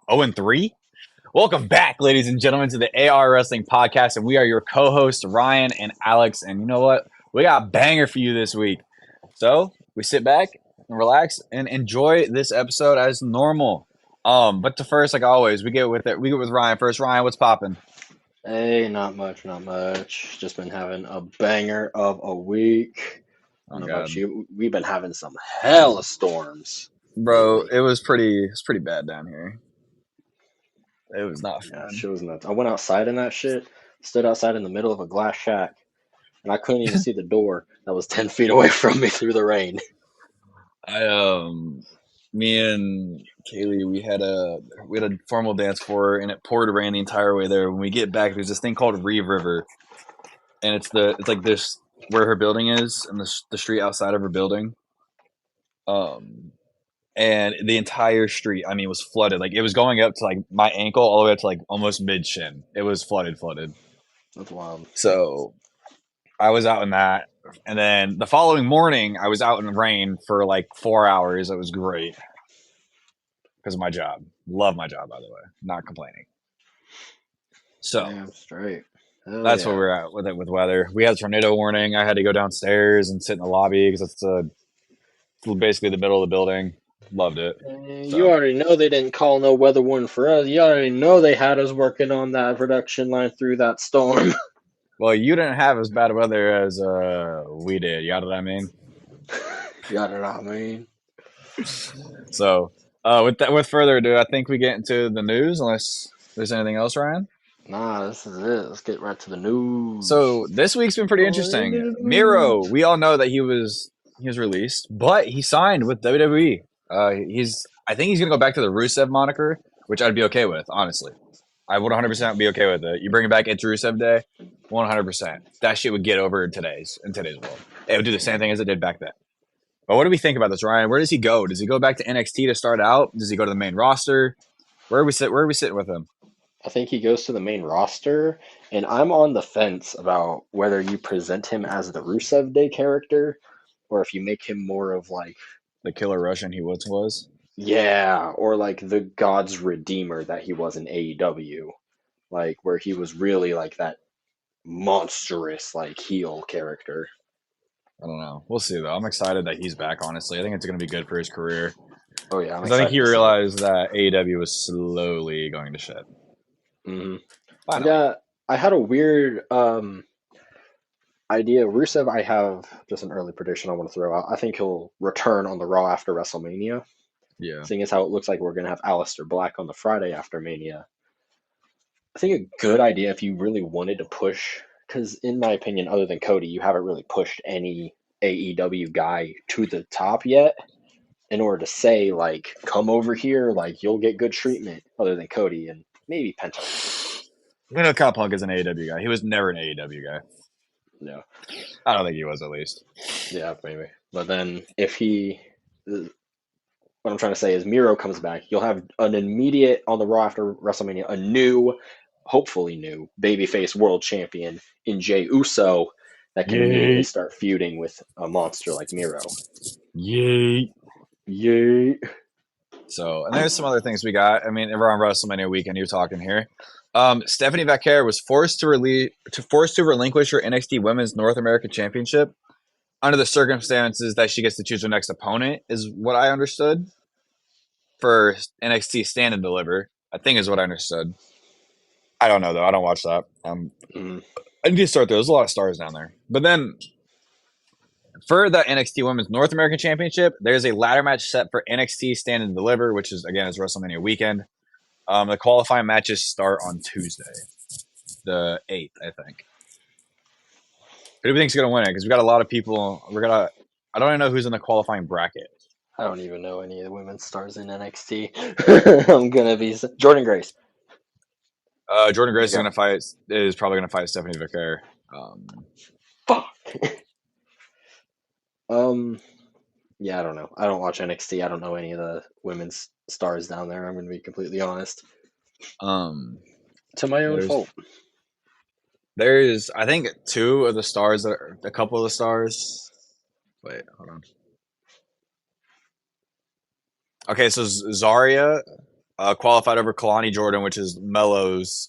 0-3? Welcome back, ladies and gentlemen, to the AR Wrestling Podcast, and we are your co-hosts, Ryan and Alex. And you know what? We got a banger for you this week. So we sit back and relax and enjoy this episode as normal. But to first, like always, we get with it. We get with Ryan first. Ryan, what's popping? Hey, not much, not much. Just been having a banger of a week. I Oh don't know about God, you. We've been having some hella storms bro, lately. it was pretty bad down here. It was not Yeah, fun. shit was nuts. I went outside in that shit, stood outside in the middle of a glass shack, and I couldn't even see the door that was 10 feet away from me through the rain. I Me and Kaylee, we had a formal dance for her, and it poured rain the entire way there. When we get back, there's this thing called Reeve River, and it's like this where her building is, and the street outside of her building. Um, and the entire street, I mean, was flooded. Like it was going up to like my ankle, all the way up to like almost mid shin. It was flooded. That's wild. So I was out in that, and then the following morning, I was out in the rain for like 4 hours. It was great because of my job. Love my job, by the way. Not complaining. So Damn straight. Hell that's where yeah. we're at with it with weather. We had a tornado warning. I had to go downstairs and sit in the lobby because it's basically the middle of the building. Loved it. You So, already know they didn't call no weather warning for us. You already know they had us working on that production line through that storm. well, you didn't have as bad weather as we did. You know what I mean? You know what I mean? So, with further ado, I think we get into the news. Unless there's anything else, Ryan. Nah, this is it. Let's get right to the news. So this week's been pretty Going interesting. into the Miro, news. we all know that he was released, but he signed with WWE. I think he's gonna go back to the Rusev moniker, which I'd be okay with, honestly. I would 100% be okay with it. You bring it back into Rusev Day, 100%. That shit would get over in today's world. It would do the same thing as it did back then. But what do we think about this, Ryan? Where does he go? Does he go back to NXT to start out? Does he go to the main roster? Where are we sitting with him? I think he goes to the main roster, and I'm on the fence about whether you present him as the Rusev Day character or if you make him more of like, The killer Russian he once was. yeah, or like the God's Redeemer that he was in AEW, like where he was really like that monstrous like heel character. I don't know. We'll see though. I'm excited that he's back. Honestly, I think it's going to be good for his career Oh yeah, I'm because I think he excited to see it. realized that AEW was slowly going to shit. hmm Finally, Yeah, I had a weird idea. Rusev, I have just an early prediction I want to throw out. I think he'll return on the Raw after WrestleMania, yeah. seeing as how it looks like we're going to have Aleister Black on the Friday after Mania. I think a good idea if you really wanted to push, because in my opinion, other than Cody, you haven't really pushed any AEW guy to the top yet in order to say, like, come over here, like, you'll get good treatment, other than Cody and maybe Penta. We know Kyle Punk is an AEW guy. He was never an AEW guy. No. I don't think he was at least. Yeah, maybe. But then if he, what I'm trying to say is Miro comes back, you'll have an immediate on the Raw after WrestleMania, a new, hopefully new babyface world champion in Jey Uso that can immediately Yay! start feuding with a monster like Miro. Yay! Yay! So, and there's some other things we got. I mean, we're on WrestleMania weekend. You're talking here. Stephanie Vaquer was forced to relinquish her NXT Women's North American Championship under the circumstances that she gets to choose her next opponent, is what I understood for NXT Stand and Deliver. I think is what I understood. I don't know though. I don't watch that. Mm, I need to start there. There's a lot of stars down there. But then for the NXT Women's North American Championship, there's a ladder match set for NXT Stand and Deliver, which is again is WrestleMania weekend. The qualifying matches start on Tuesday, the 8th, I think. Who do we think's gonna win it? Because we got a lot of people. I don't even know who's in the qualifying bracket. I don't even know any of the women's stars in NXT. I'm gonna be Jordan Grace. Jordan There Grace you go. is probably gonna fight Stephanie Vaquer. Fuck. um. Yeah, I don't know. I don't watch NXT. I don't know any of the women's stars down there. I'm gonna be completely honest. Um, To my own there's fault. there's I think two of the stars that are a couple of the stars. Wait, hold on. Okay, so Zarya qualified over Kalani Jordan, which is Melo's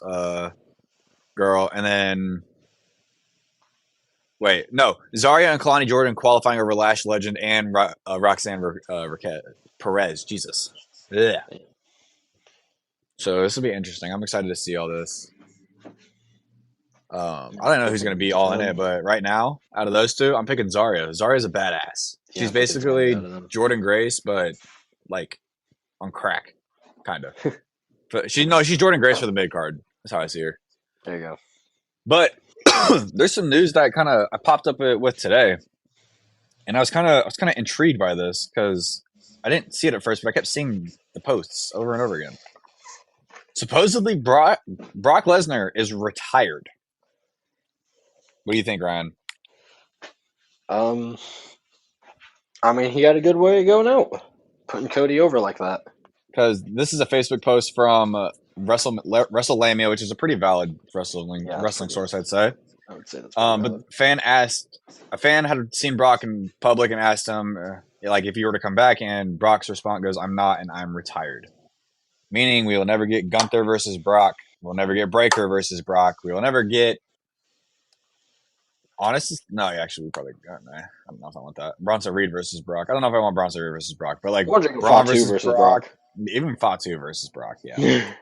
girl, and then wait, no, Zarya and Kalani Jordan qualifying over Lash Legend and Roxanne Perez. Jesus, yeah. So this will be interesting. I'm excited to see all this. I don't know who's going to be all in it, but right now, out of those two, I'm picking Zarya. Zarya's a badass. Yeah, She's I'm picking Zarya out basically of them. Jordan Grace, but like on crack, kind of. But she's Jordan Grace for the mid card. That's how I see her. There you go. But there's some news that kind of I popped up with today, and I was kind of intrigued by this because I didn't see it at first, but I kept seeing the posts over and over again. Supposedly, Brock Lesnar is retired. What do you think, Ryan? Um, I mean, he got a good way of going out, putting Cody over like that. Because this is a Facebook post from WrestleLamia, which is a pretty valid wrestling source, I'd say. I would say that's pretty valid. But a fan had seen Brock in public and asked him, like, if you were to come back, and Brock's response goes, "I'm not, and I'm retired." Meaning we will never get Gunther versus Brock. We'll never get Breaker versus Brock. We will never get. No, actually, we probably. I don't know if I want that. Bronson Reed versus Brock. I don't know if I want Bronson Reed versus Brock, but like Braun versus Brock. Even Fatu versus Brock. Yeah,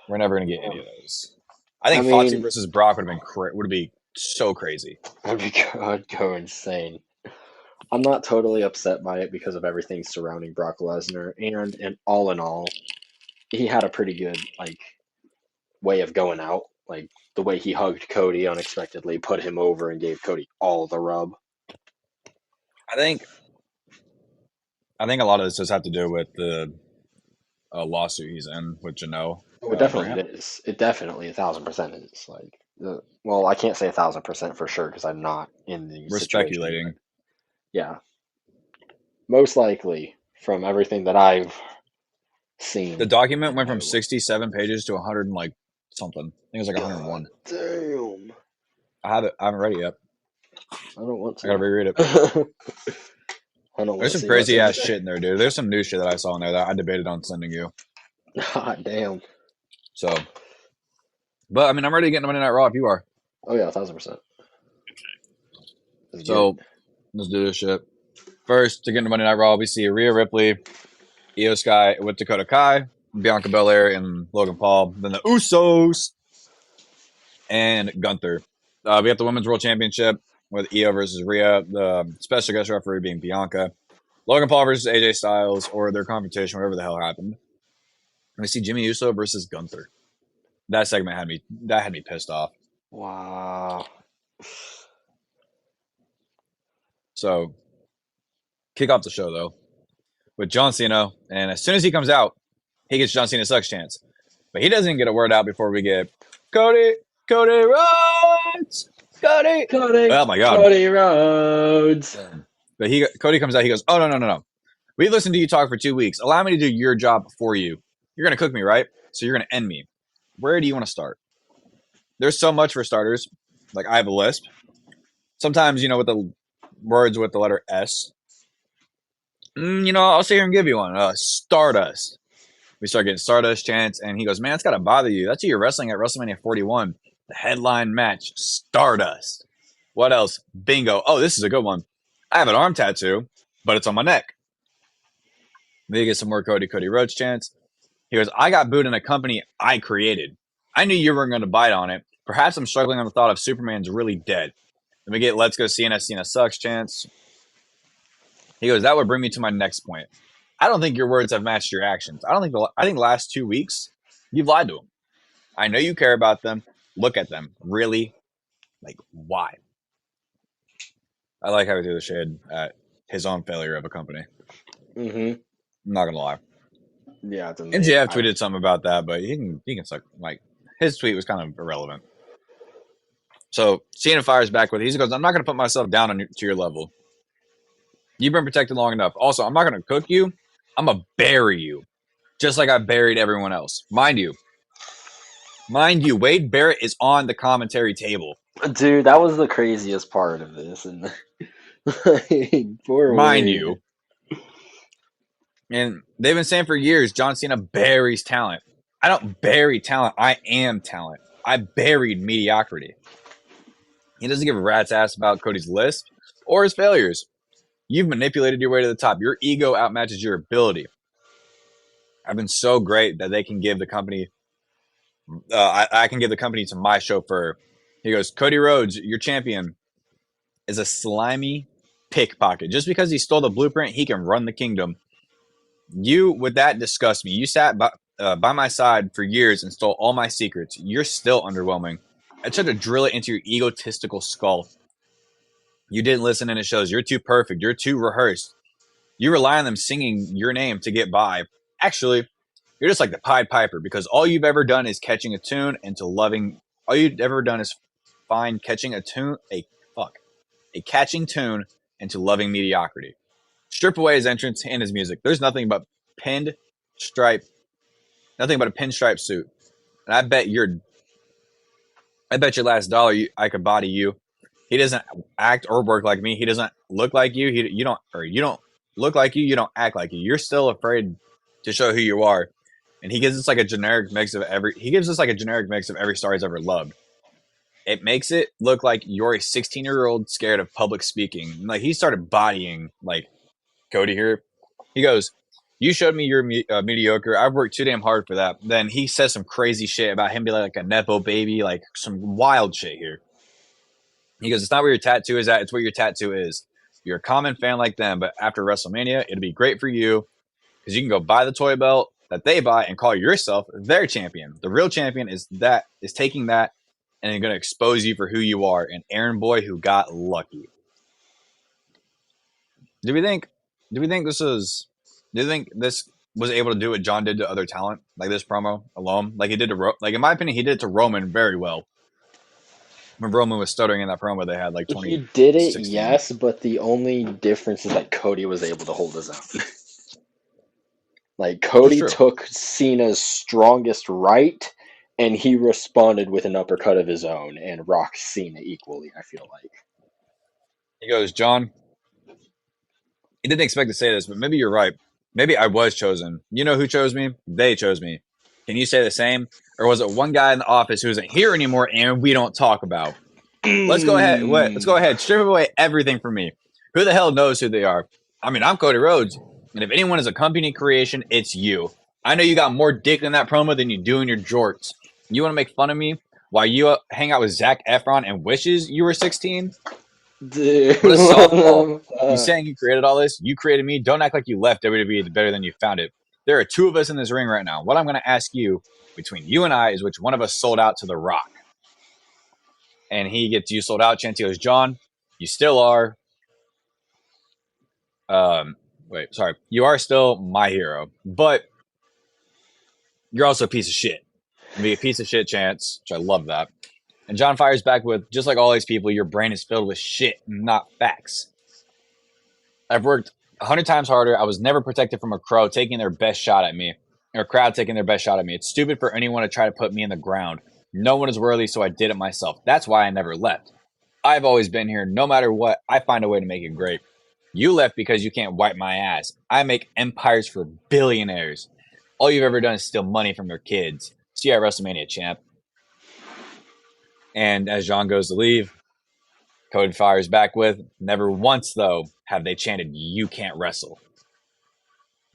we're never gonna get any of those. I think Fatu versus Brock would be so crazy. I'd go insane. I'm not totally upset by it because of everything surrounding Brock Lesnar, and all in all, he had a pretty good way of going out. Like the way he hugged Cody unexpectedly, put him over, and gave Cody all the rub. I think a lot of this does have to do with the lawsuit he's in with Janelle. Oh, it definitely is. It definitely 1,000% is. Well, I can't say 1,000% for sure because I'm not in the We're situation. speculating. Yeah, most likely from everything that I've seen. The document went from 67 pages to 100 and like something. I think it was like 101. Damn. I haven't read it yet. I don't want to. I gotta reread it. There's some crazy ass shit in there, dude. There's some new shit that I saw in there that I debated on sending you. God damn. So, but I mean, I'm ready to get into Monday Night Raw if you are. Oh yeah, 1,000%. So let's do this shit. First, to get into Monday Night Raw, we see Rhea Ripley, Io Sky with Dakota Kai, Bianca Belair, and Logan Paul. Then the Usos and Gunther. We have the Women's World Championship with Io versus Rhea. The special guest referee being Bianca. Logan Paul versus AJ Styles, or their confrontation, whatever the hell happened. And we see Jimmy Uso versus Gunther. That segment had me pissed off. Wow. So, kick off the show though with John Cena, and as soon as he comes out, he gets John Cena sucks chance, but he doesn't get a word out before we get Cody Rhodes, Cody. Oh my god, Cody Rhodes. But Cody comes out. He goes, "Oh no. We've listened to you talk for 2 weeks. Allow me to do your job for you. You're gonna cook me, right? So you're gonna end me. Where do you want to start? There's so much for starters. Like I have a list. Sometimes with the words with the letter S. I'll sit here and give you one. Stardust. We start getting Stardust chants, and he goes, "Man, it's gotta bother you. That's who you're wrestling at WrestleMania 41, the headline match, Stardust. What else? Bingo. Oh, this is a good one. I have an arm tattoo, but it's on my neck." Then you get some more Cody Rhodes chants. He goes, "I got booed in a company I created. I knew you weren't going to bite on it. Perhaps I'm struggling on the thought of Superman's really dead." Then we get Let's Go Cena sucks chants. He goes, "That would bring me to my next point. I don't think your words have matched your actions. I think the last 2 weeks, you've lied to them. I know you care about them. Look at them. Really? Like, why?" I like how he threw the shade at his own failure of a company. Mm-hmm. I'm not going to lie. Yeah, MJF tweeted something about that, but he can suck. Like, his tweet was kind of irrelevant. So Cena fires back with it. He goes, "I'm not going to put myself down to your level. You've been protected long enough. Also, I'm not going to cook you. I'm going to bury you, just like I buried everyone else. Mind you, Wade Barrett is on the commentary table. Dude, that was the craziest part of this. And poor Mind Wade. You, And they've been saying for years, John Cena buries talent. I don't bury talent. I am talent. I buried mediocrity. He doesn't give a rat's ass about Cody's list or his failures. You've manipulated your way to the top. Your ego outmatches your ability. I've been so great that they can give the company, I can give the company to my chauffeur. He goes, Cody Rhodes, your champion, is a slimy pickpocket. Just because he stole the blueprint, he can run the kingdom. You, with that, disgust me. You sat by my side for years and stole all my secrets. You're still underwhelming. I tried to drill it into your egotistical skull. You didn't listen and it shows. You're too perfect. You're too rehearsed. You rely on them singing your name to get by. Actually, you're just like the Pied Piper because all you've ever done is catching a tune into loving. All you've ever done is find catching a tune, a catching tune into loving mediocrity. Strip away his entrance and his music. There's nothing but pinned stripe, nothing but a pinstripe suit. And I bet your last dollar I could body you. He doesn't act or work like me. He doesn't look like you. You don't look like you. You don't act like you. You're still afraid to show who you are. And he gives us like a generic mix of every. He gives us like a generic mix of every star he's ever loved. It makes it look like you're a 16-year-old scared of public speaking. Like he started bodying like Cody here. He goes, "You showed me you're mediocre. I've worked too damn hard for that." Then he says some crazy shit about him being like a nepo baby, like some wild shit here. He goes, "It's not where your tattoo is at. It's where your tattoo is. You're a common fan like them, but after WrestleMania, it'll be great for you because you can go buy the toy belt that they buy and call yourself their champion. The real champion is taking that and going to expose you for who you are, an errand boy who got lucky." Do we think? Do we think this is? Do you think this was able to do what John did to other talent, like this promo alone, like he did to like in my opinion, he did it to Roman very well. When Roman was stuttering in that promo they had like He did it, 2016. yes, but the only difference is that Cody was able to hold his own. Like Which is Cody true. took Cena's strongest right and he responded with an uppercut of his own and rocked Cena equally, I feel like. He goes, John, he didn't expect to say this, but maybe you're right. Maybe I was chosen. You know who chose me? They chose me. Can you say the same? Or was it one guy in the office who isn't here anymore and we don't talk about? Let's go ahead. Let's go ahead. Strip away everything from me. Who the hell knows who they are? I mean, I'm Cody Rhodes, and if anyone is a company creation, it's you. I know you got more dick in that promo than you do in your jorts. You want to make fun of me while you hang out with Zac Efron and wishes you were 16? Dude, What a softball. what You the saying you created all this? You created me. Don't act like you left WWE better than you found it. There are two of us in this ring right now. What I'm going to ask you between you and I is which one of us sold out to The Rock. And he gets you sold out. Chance goes, John, you still are. Wait, sorry. You are still my hero, but you're also a piece of shit. And be a piece of shit, Chance, which I love that. And John fires back with, just like all these people, your brain is filled with shit, not facts. I've worked 100 times harder. I was never protected from a crow taking their best shot at me, or a crowd taking their best shot at me. It's stupid for anyone to try to put me in the ground. No one is worthy, so I did it myself. That's why I never left. I've always been here. No matter what, I find a way to make it great. You left because you can't wipe my ass. I make empires for billionaires. All you've ever done is steal money from their kids. See you at WrestleMania, champ. And as John goes to leave, Cody fires back with, never once, though, have they chanted, you can't wrestle.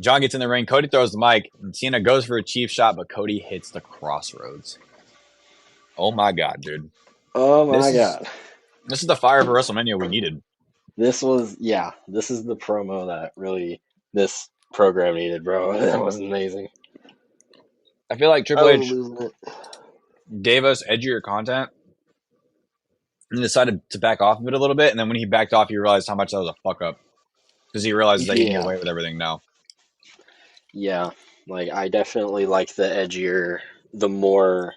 John gets in the ring. Cody throws the mic. And Cena goes for a cheap shot, but Cody hits the crossroads. Oh my god, dude! Oh This my is god. this is the fire for WrestleMania we needed. This is the promo that really this program needed, bro. That was amazing. I feel like I Triple was H losing it. gave us edgier content and decided to back off of it a little bit. And then when he backed off, he realized how much that was a fuck up because he realizes that he can get Yeah. away with everything now. Yeah. Like I definitely like the edgier, the more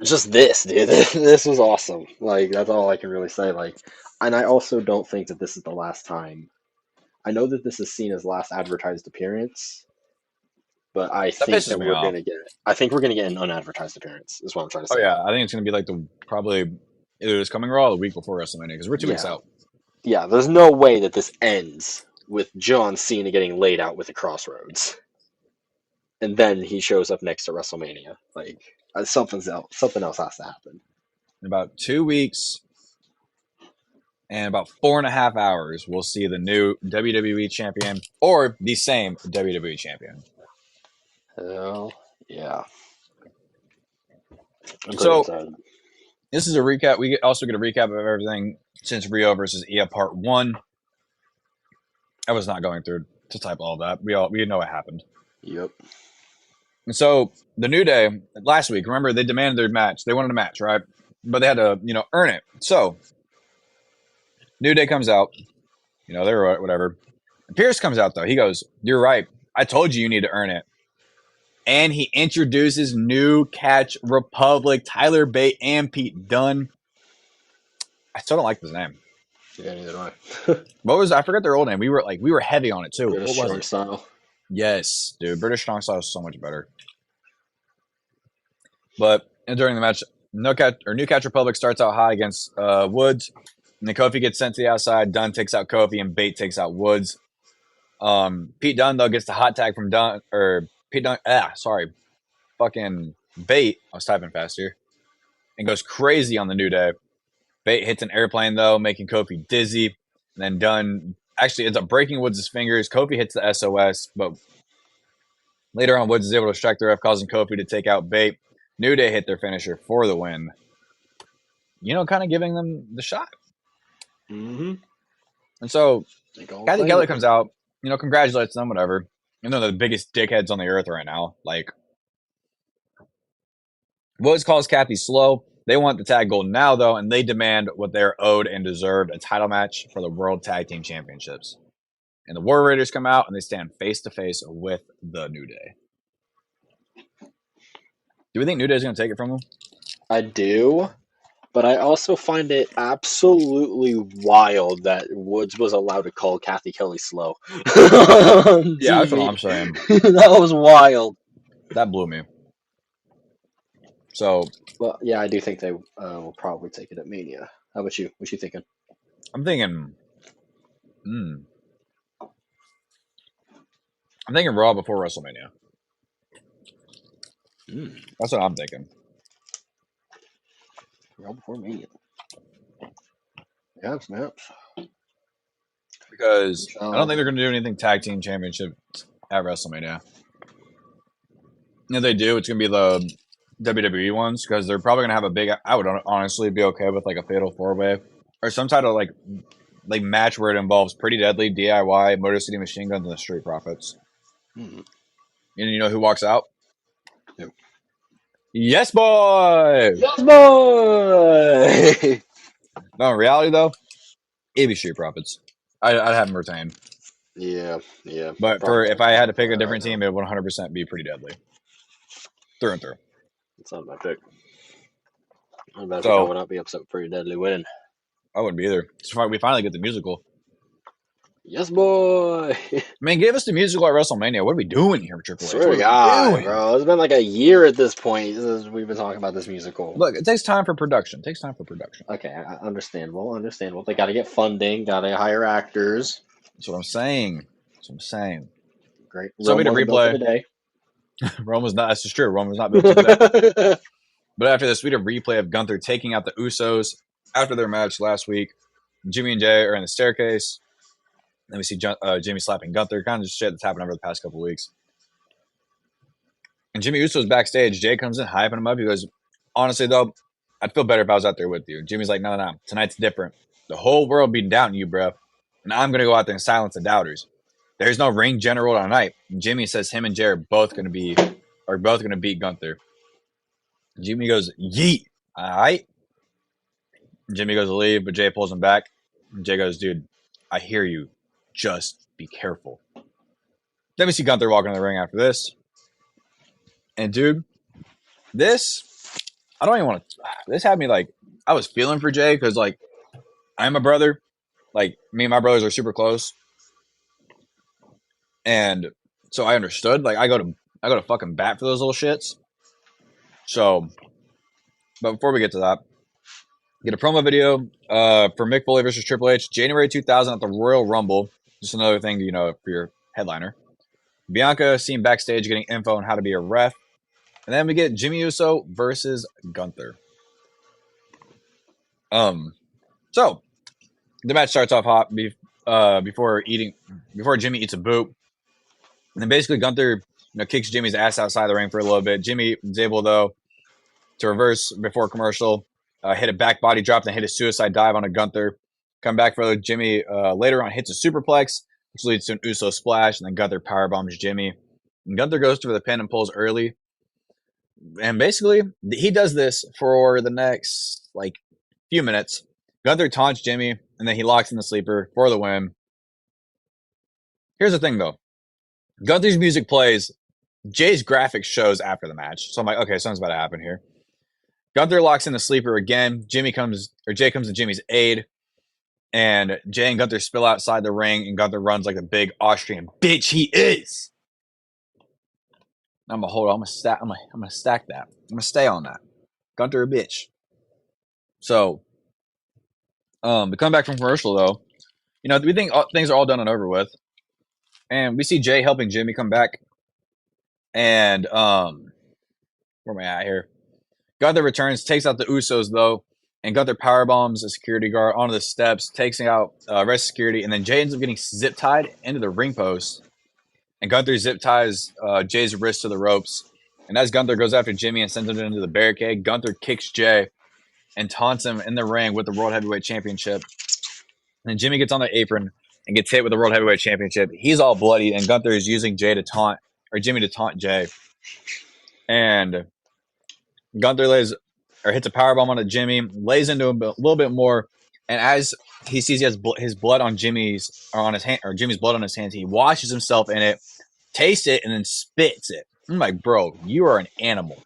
just this, dude. This was awesome. Like that's all I can really say. Like, and I also don't think that this is the last time. I know that this is seen as last advertised appearance, but I That think pisses that me we're off. gonna get. I think we're gonna get an unadvertised appearance. Is what I'm trying to Oh say. yeah, I think it's gonna be like the probably either this coming Raw or the week before WrestleMania because we're 2 weeks Yeah, out. yeah. There's no way that this ends with John Cena getting laid out with the Crossroads, and then he shows up next to WrestleMania. Like something else has to happen. In about 2 weeks and about 4.5 hours, we'll see the new WWE champion or the same WWE champion. Hell yeah. I'm pretty So excited. this is a recap. We also get a recap of everything since Rio versus Io Part 1. I was not going through to type all that. We know what happened. Yep. And so the New Day last week, remember they demanded their match. They wanted a match, right? But they had to, earn it. So New Day comes out. They were whatever. Pierce comes out though. He goes, "You're right. I told you need to earn it." And he introduces New Catch Republic, Tyler Bate and Pete Dunne. I still don't like his name. Yeah, neither do I. What was I forgot their old name? We were heavy on it too. British What was strong it? style. Yes, dude. British strong style is so much better. But during the match, New Catch Republic starts out high against Woods. And then Kofi gets sent to the outside. Dunn takes out Kofi, and Bate takes out Woods. Pete Dunne though gets the hot tag from Dunn or Pete Dunne. Fucking Bate. I was typing fast here, and goes crazy on the New Day. Bate hits an airplane though, making Kofi dizzy. And then Dunn actually ends up breaking Woods' fingers. Kofi hits the SOS, but later on, Woods is able to strike the ref, causing Kofi to take out Bate. New Day hit their finisher for the win. Kind of giving them the shot. Mm-hmm. And so Kathy Kelly comes out. out, congratulates them, whatever. They're the biggest dickheads on the earth right now. Like, Woods calls Kathy slow. They want the tag gold now, though, and they demand what they're owed and deserved, a title match for the World Tag Team Championships. And the War Raiders come out, and they stand face-to-face with the New Day. Do we think New Day's going to take it from them? I do, but I also find it absolutely wild that Woods was allowed to call Kathy Kelly slow. Yeah, that's what I'm saying. That was wild. That blew me. So, well, yeah, I do think they will probably take it at Mania. How about you? What you thinking? I'm thinking Raw before WrestleMania. That's what I'm thinking. Raw before Mania. Yeah, snaps. Because I don't think they're going to do anything tag team championship at WrestleMania. If they do, it's going to be the WWE ones because they're probably going to have a big. I would honestly be okay with like a fatal 4-way or some type of like match where it involves Pretty Deadly, DIY, Motor City Machine Guns, and the Street Profits. And you know who walks out? Who? Yes, boy. Yes, boy. No, in reality though, it'd be Street Profits. I'd have them retain. Yeah. But if I had to pick a different team, it would 100% be Pretty Deadly. Through and through. That's not my pick. I would not be upset with Pretty Deadly winning. I wouldn't be either. So we finally get the musical. Yes, boy. Man, give us the musical at WrestleMania. What are we doing here, Triple H? Swear to God, bro. It's been like a year at this point since we've been talking about this musical. Look, it takes time for production. Okay, understandable. They got to get funding, got to hire actors. That's what I'm saying. Great. So we did replay. Today. Rome was not. That's just true. Rome was not built today. But after this, we did a replay of Gunther taking out the Usos after their match last week. Jimmy and Jay are in the staircase. Then we see Jimmy slapping Gunther. Kind of just shit that's happened over the past couple of weeks. And Jimmy Uso's backstage. Jay comes in, hyping him up. He goes, honestly, though, I'd feel better if I was out there with you. Jimmy's like, no. Tonight's different. The whole world beating down you, bro. And I'm going to go out there and silence the doubters. There's no ring general tonight. And Jimmy says him and Jay are both going to beat Gunther. Jimmy goes, yeet. All right. Jimmy goes to leave, but Jay pulls him back. And Jay goes, dude, I hear you. Just be careful. Then we see Gunther walking in the ring after this. And dude, this had me like, I was feeling for Jay because like, I'm a brother. Like, me and my brothers are super close. And so I understood. Like, I go to fucking bat for those little shits. So, but before we get to that, get a promo video for Mick Foley versus Triple H, January 2000 at the Royal Rumble. Just another thing, for your headliner. Bianca seen backstage getting info on how to be a ref. And then we get Jimmy Uso versus Gunther. So the match starts off hot before Jimmy eats a boot. And then basically Gunther, kicks Jimmy's ass outside the ring for a little bit. Jimmy is able though to reverse before commercial, hit a back body drop, then hit a suicide dive on a Gunther. Come back for Jimmy later on, hits a superplex, which leads to an Uso splash, and then Gunther powerbombs Jimmy. And Gunther goes for the pin and pulls early. And basically, he does this for the next few minutes. Gunther taunts Jimmy, and then he locks in the sleeper for the win. Here's the thing, though. Gunther's music plays. Jay's graphics shows after the match. So I'm like, okay, something's about to happen here. Gunther locks in the sleeper again. Jay comes to Jimmy's aid. And Jay and Gunther spill outside the ring, and Gunther runs like the big Austrian bitch he is. I'm gonna hold on. I'm gonna stack that. I'm gonna stay on that. Gunther a bitch. So, we come back from commercial though. We think things are all done and over with, and we see Jay helping Jimmy come back. And where am I at here? Gunther returns, takes out the Usos though, and Gunther powerbombs a security guard onto the steps, takes out rest security, and then Jay ends up getting zip tied into the ring post. And Gunther zip ties Jay's wrist to the ropes. And as Gunther goes after Jimmy and sends him into the barricade, Gunther kicks Jay and taunts him in the ring with the World Heavyweight Championship. And then Jimmy gets on the apron and gets hit with the World Heavyweight Championship. He's all bloody, and Gunther is using Jimmy to taunt Jay. And Gunther hits a powerbomb onto Jimmy, lays into him a little bit more, and as he sees he has his blood on Jimmy's blood on his hands, he washes himself in it, tastes it, and then spits it. I'm like, bro, you are an animal.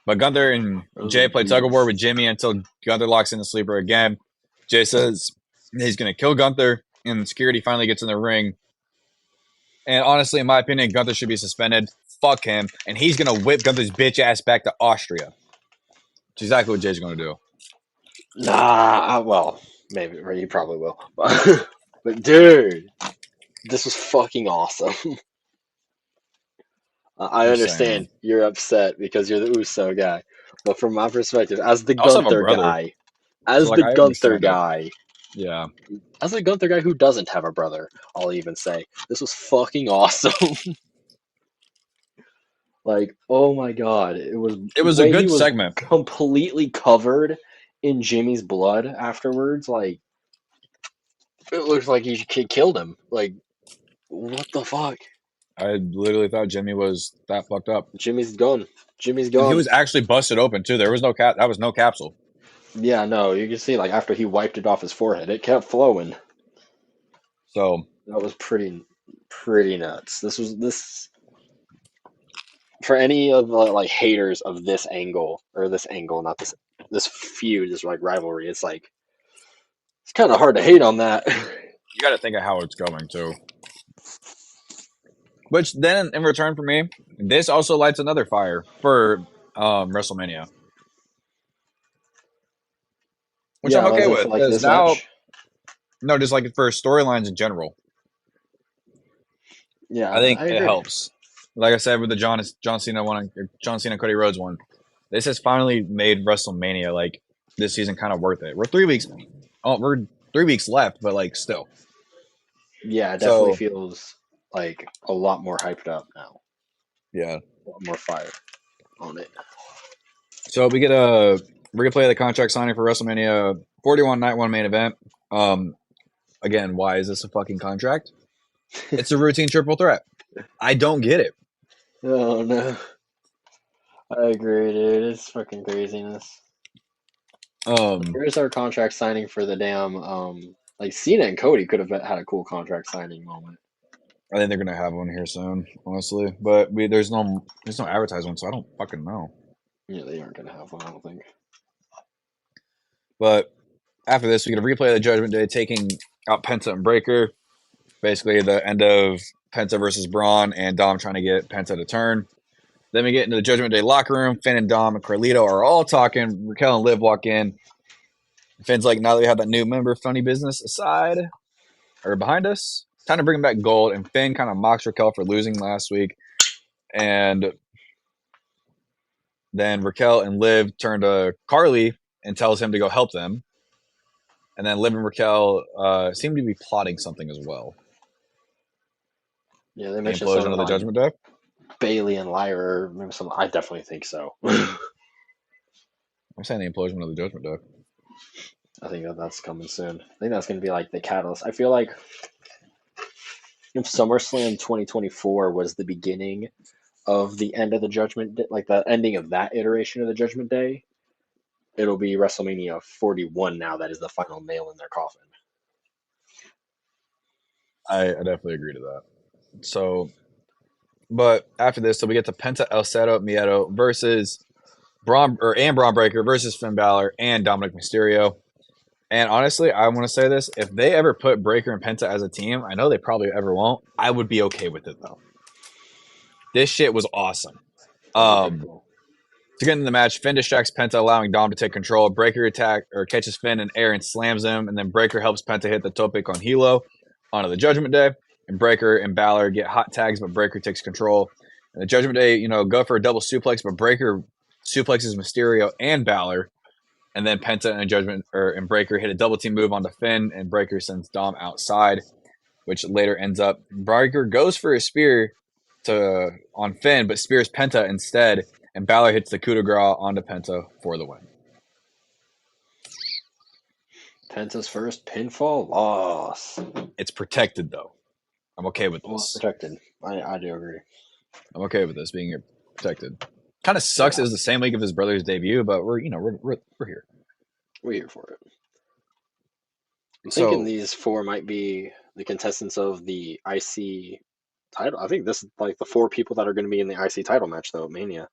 But Gunther and Jay play tug of war with Jimmy until Gunther locks in the sleeper again. Jay says he's going to kill Gunther, and security finally gets in the ring. And honestly, in my opinion, Gunther should be suspended. Fuck him. And he's going to whip Gunther's bitch ass back to Austria. Which is exactly what Jay's going to do. Nah, well, maybe, or you probably will. But dude, this was fucking awesome. I understand you're upset because you're the Uso guy, but from my perspective, as the Gunther guy, as the Gunther guy who doesn't have a brother, I'll even say this was fucking awesome. Like, oh my god, it was a good segment. Completely covered in Jimmy's blood afterwards. Like, it looks like he killed him. Like, what the fuck? I literally thought Jimmy was that fucked up. Jimmy's gone. He was actually busted open too. There was no that was no capsule. Yeah, no, you can see like after he wiped it off his forehead, it kept flowing. So that was pretty nuts. This for any of the like haters of this angle, not this feud, this like rivalry. It's like it's kind of hard to hate on that. You got to think of how it's going too. Which then, in return for me, this also lights another fire for WrestleMania. Which I'm okay with. Like this now, match? No, just like for storylines in general. Yeah, I think it helps. Like I said with the John Cena one, John Cena Cody Rhodes one, this has finally made WrestleMania like this season kind of worth it. We're 3 weeks. We're 3 weeks left, but like still. Yeah, it definitely feels like a lot more hyped up now. Yeah, a lot more fire on it. So we get a replay of the contract signing for WrestleMania 41 Night 1 main event. Again, why is this a fucking contract? It's a routine triple threat. I don't get it. Oh no. I agree, dude. It's fucking craziness. Where's our contract signing for the damn like Cena and Cody could have had a cool contract signing moment. I think they're gonna have one here soon, honestly. But there's no advertisement, so I don't fucking know. Yeah, they aren't gonna have one, I don't think. But after this, we get a replay of the Judgment Day taking out Penta and Breaker. Basically, the end of Penta versus Braun and Dom trying to get Penta to turn. Then we get into the Judgment Day locker room. Finn and Dom and Carlito are all talking. Raquel and Liv walk in. Finn's like, now that we have that new member, funny business aside, or behind us. Time to bring back gold. And Finn kind of mocks Raquel for losing last week. And then Raquel and Liv turn to Carly and tells him to go help them. And then Liv and Raquel seem to be plotting something as well. Yeah, they The mentioned implosion something of the about Judgment Day. Bailey and Lyra. Maybe some. I definitely think so. I'm saying the implosion of the Judgment Day. I think that's coming soon. I think that's going to be like the catalyst. I feel like if SummerSlam 2024 was the beginning of the end of the Judgment Day, like the ending of that iteration of the Judgment Day, it'll be WrestleMania 41 now. That is the final nail in their coffin. I definitely agree to that. So, but after this, so we get to Penta El Zero Miedo versus Braun Breaker versus Finn Balor and Dominic Mysterio. And honestly, I want to say this: if they ever put Breaker and Penta as a team, I know they probably ever won't. I would be okay with it though. This shit was awesome. That'd be pretty Um, cool. to get into the match, Finn distracts Penta, allowing Dom to take control. Breaker attack or catches Finn in air and slams him, and then Breaker helps Penta hit the tope con Hilo onto the Judgment Day. And Breaker and Balor get hot tags, but Breaker takes control. And the Judgment Day, go for a double suplex, but Breaker suplexes Mysterio and Balor. And then Penta and Breaker hit a double team move onto Finn, and Breaker sends Dom outside, which later ends up Breaker goes for a spear on Finn, but spears Penta instead, and Balor hits the coup de grace onto Penta for the win. Penta's first pinfall loss. It's protected though. I'm okay with Well, this. protected. I do agree. I'm okay with this being protected. Kind of sucks. Yeah. It was the same week of his brother's debut, but we're here. We're here for it. I'm thinking So these four might be the contestants of the IC title. I think this is like the four people that are going to be in the IC title match, though, at Mania.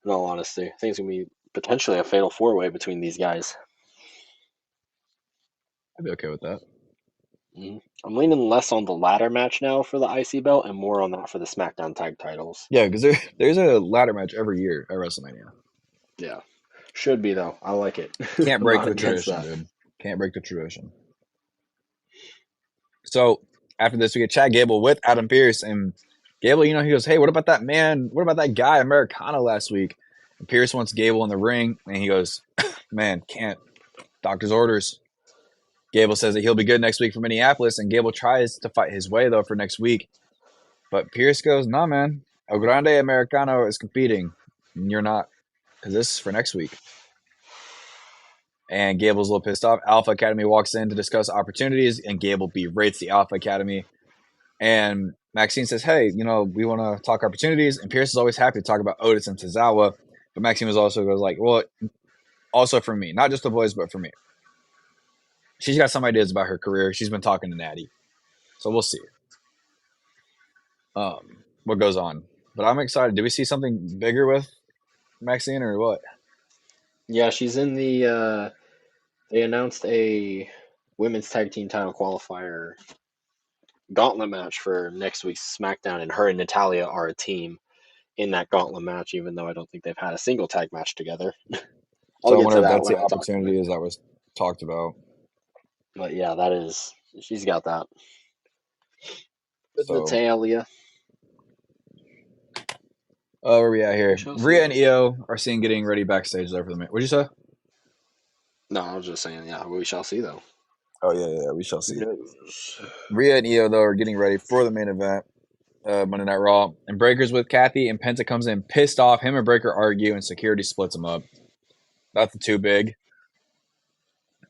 In all honesty, I think it's going to be potentially a fatal four-way between these guys. I'd be okay with that. I'm leaning less on the ladder match now for the IC belt and more on that for the SmackDown tag titles. Yeah, because there's a ladder match every year at WrestleMania. Yeah. Should be, though. I like it. Can't I'm break not the against tradition, that. dude. Can't break the tradition. So after this, we get Chad Gable with Adam Pearce, and Gable, he goes, "Hey, what about that man? What about that guy Americana last week?" And Pearce wants Gable in the ring, and he goes, "Man, can't. Doctor's orders." Gable says that he'll be good next week for Minneapolis, and Gable tries to fight his way though for next week, but Pearce goes, "Nah, man. El Grande Americano is competing, and you're not, because this is for next week." And Gable's a little pissed off. Alpha Academy walks in to discuss opportunities, and Gable berates the Alpha Academy. And Maxine says, "Hey, we want to talk opportunities." And Pierce is always happy to talk about Otis and Tozawa. But Maxine goes like, "Well, also for me, not just the boys, but for me." She's got some ideas about her career. She's been talking to Natty, so we'll see what goes on. But I'm excited. Do we see something bigger with Maxine or what? Yeah, she's in the. They announced a women's tag team title qualifier gauntlet match for next week's SmackDown, and her and Natalia are a team in that gauntlet match, even though I don't think they've had a single tag match together. So I'll I get wonder to if that that's when the I talk about it. opportunity that was talked about. But yeah, that is, she's got that. With So Natalia. where are we at We here? shall Rhea see. and Io are seen getting ready backstage there for the minute. What'd you say? No, I was just saying, yeah, we shall see, though. Oh yeah, we shall Who see. knows? Rhea and Io though are getting ready for the main event, Monday Night Raw, and Breaker's with Kathy, and Penta comes in pissed off. Him and Breaker argue, and security splits them up. That's too big,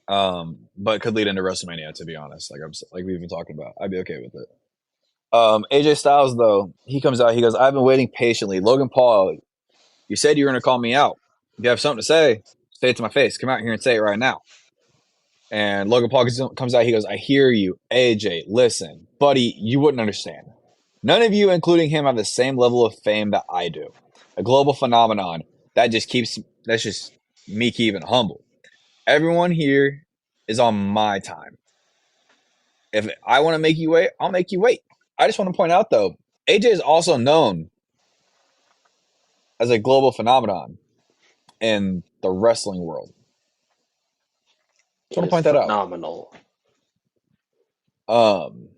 but it could lead into WrestleMania. To be honest, like we've been talking about, I'd be okay with it. AJ Styles though, he comes out. He goes, "I've been waiting patiently." Logan Paul, you said you were going to call me out. If you have something to say, say it to my face. Come out here and say it right now. And Logan Paul comes out. He goes, "I hear you, AJ. Listen, buddy, you wouldn't understand. None of you, including him, have the same level of fame that I do. A global phenomenon that's just me keeping humble. Everyone here is on my time. If I want to make you wait, I'll make you wait." I just want to point out though, AJ is also known as a global phenomenon in the wrestling world. Just He want to is point that out. phenomenal. Um,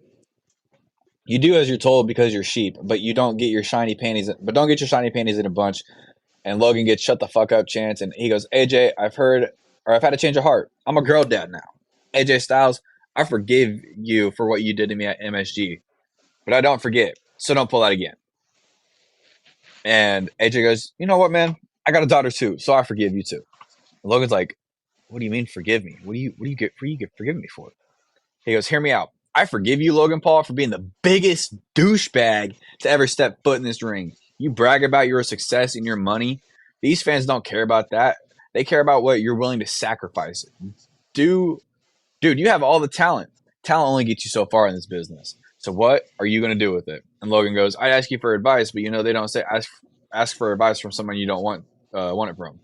you do as you're told because you're sheep, but you don't get your shiny panties. But don't get your shiny panties in a bunch. And Logan gets shut the fuck up chance, and he goes, AJ, I've had a change of heart. I'm a girl dad now. AJ Styles, I forgive you for what you did to me at MSG, but I don't forget. So don't pull that again. And AJ goes, you know what, man? I got a daughter too, so I forgive you too. And Logan's like, what do you mean forgive me? What do you get forgive me for? He goes, hear me out. I forgive you, Logan Paul, for being the biggest douchebag to ever step foot in this ring. You brag about your success and your money. These fans don't care about that. They care about what you're willing to sacrifice. Dude, you have all the talent. Talent only gets you so far in this business. So what are you going to do with it? And Logan goes, I ask you for advice, but they don't say ask for advice from someone you don't want it from.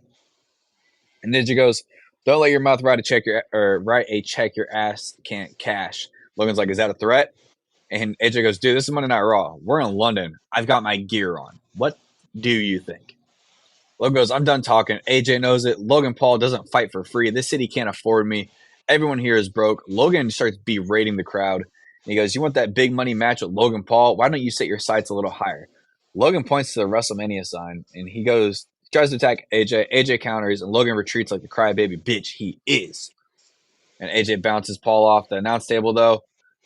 And Ninja goes, don't let your mouth write a check your ass can't cash. Logan's like, is that a threat? And AJ goes, dude, this is Monday Night Raw. We're in London. I've got my gear on. What do you think? Logan goes, I'm done talking. AJ knows it. Logan Paul doesn't fight for free. This city can't afford me. Everyone here is broke. Logan starts berating the crowd. And he goes, you want that big money match with Logan Paul? Why don't you set your sights a little higher? Logan points to the WrestleMania sign, and he tries to attack AJ. AJ counters, and Logan retreats like the crybaby bitch he is. And AJ bounces Paul off the announce table, though.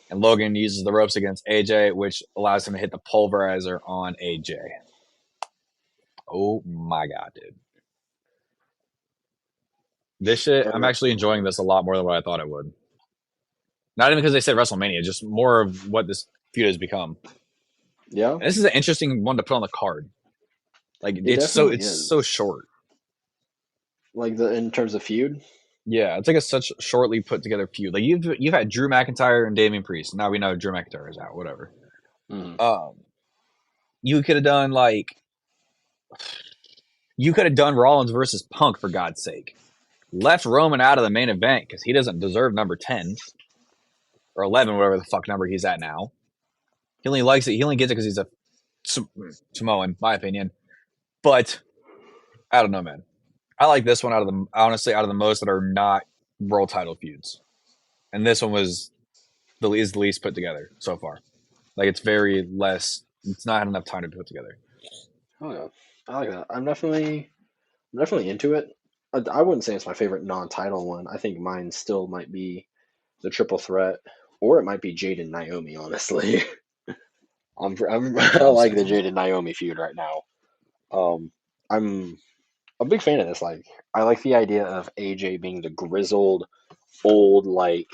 And Logan uses the ropes against AJ, which allows him to hit the pulverizer on AJ. Oh my god, dude. This shit, I'm actually enjoying this a lot more than what I thought it would. Not even because they said WrestleMania, just more of what this feud has become. Yeah. And this is an interesting one to put on the card. Like it's so short. Like in terms of feud? Yeah, it's like a such shortly put together feud. Like you've had Drew McIntyre and Damian Priest. Now we know Drew McIntyre is out. Whatever. You could have done Rollins versus Punk for God's sake. Left Roman out of the main event because he doesn't deserve number 10 or 11, whatever the fuck number he's at now. He only likes it. He only gets it because he's a Samoan, in my opinion. But I don't know, man. I like this one out of the most that are not world title feuds, and this one is the least put together so far. Like it's very less. It's not had enough time to put together. Oh yeah, I like that. I'm definitely into it. I wouldn't say it's my favorite non-title one. I think mine still might be the triple threat, or it might be Jade and Naomi. Honestly, I like the Jade and Naomi feud right now. I'm a big fan of this. Like, I like the idea of AJ being the grizzled, old, like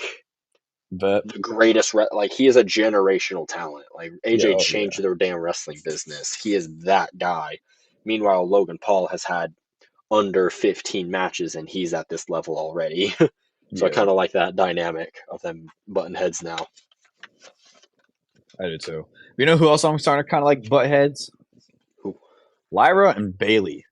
But the greatest. Like, he is a generational talent. Like, AJ changed their damn wrestling business. He is that guy. Meanwhile, Logan Paul has had under 15 matches, and he's at this level already. So I kind of like that dynamic of them button heads now. I do too. You know who else I'm starting to kind of like butt heads? Who? Lyra and Bayley.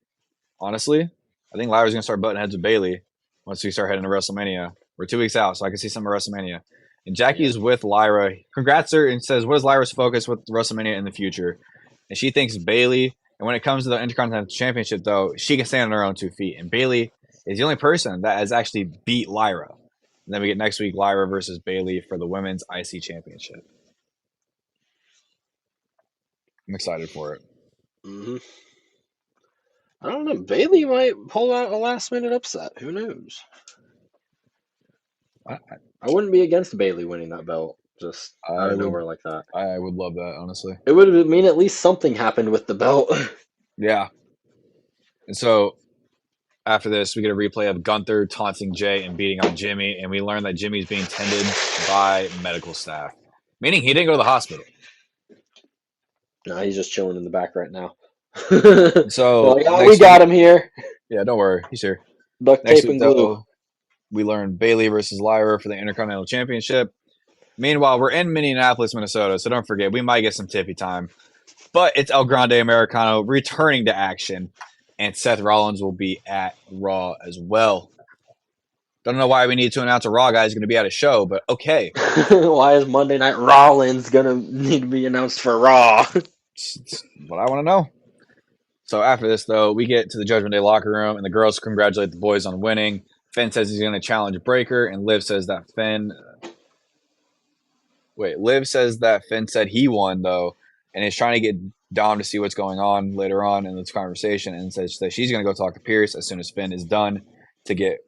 Honestly, I think Lyra's gonna start butting heads with Bayley once we start heading to WrestleMania. We're 2 weeks out, so I can see some of WrestleMania. And Jackie's with Lyra. Congrats her and says, what is Lyra's focus with WrestleMania in the future? And she thinks Bayley. And when it comes to the Intercontinental Championship, though, she can stand on her own 2 feet. And Bayley is the only person that has actually beat Lyra. And then we get next week Lyra versus Bayley for the Women's IC Championship. I'm excited for it. Mm-hmm. I don't know. Bayley might pull out a last-minute upset. Who knows? I wouldn't be against Bayley winning that belt just out of nowhere like that. I would love that, honestly. It would mean at least something happened with the belt. Yeah. And so after this, we get a replay of Gunther taunting Jay and beating on Jimmy, and we learn that Jimmy's being tended by medical staff, meaning he didn't go to the hospital. No, he's just chilling in the back right now. So like, oh, we got him here. Yeah, don't worry, he's here. Duct tape and glue. We learn Bayley versus Lyra for the Intercontinental Championship. Meanwhile, we're in Minneapolis, Minnesota, so don't forget, we might get some tippy time. But it's El Grande Americano returning to action, and Seth Rollins will be at Raw as well. Don't know why we need to announce a Raw guy is going to be at a show, but okay. Why is Monday Night Rollins going to need to be announced for Raw? It's what I want to know. So after this, though, we get to the Judgment Day locker room, and the girls congratulate the boys on winning. Finn says he's going to challenge Breaker, and Liv says that Finn Wait, Liv says that Finn said he won though, and is trying to get Dom to see what's going on later on in this conversation, and says that she's going to go talk to Pierce as soon as Finn is done to get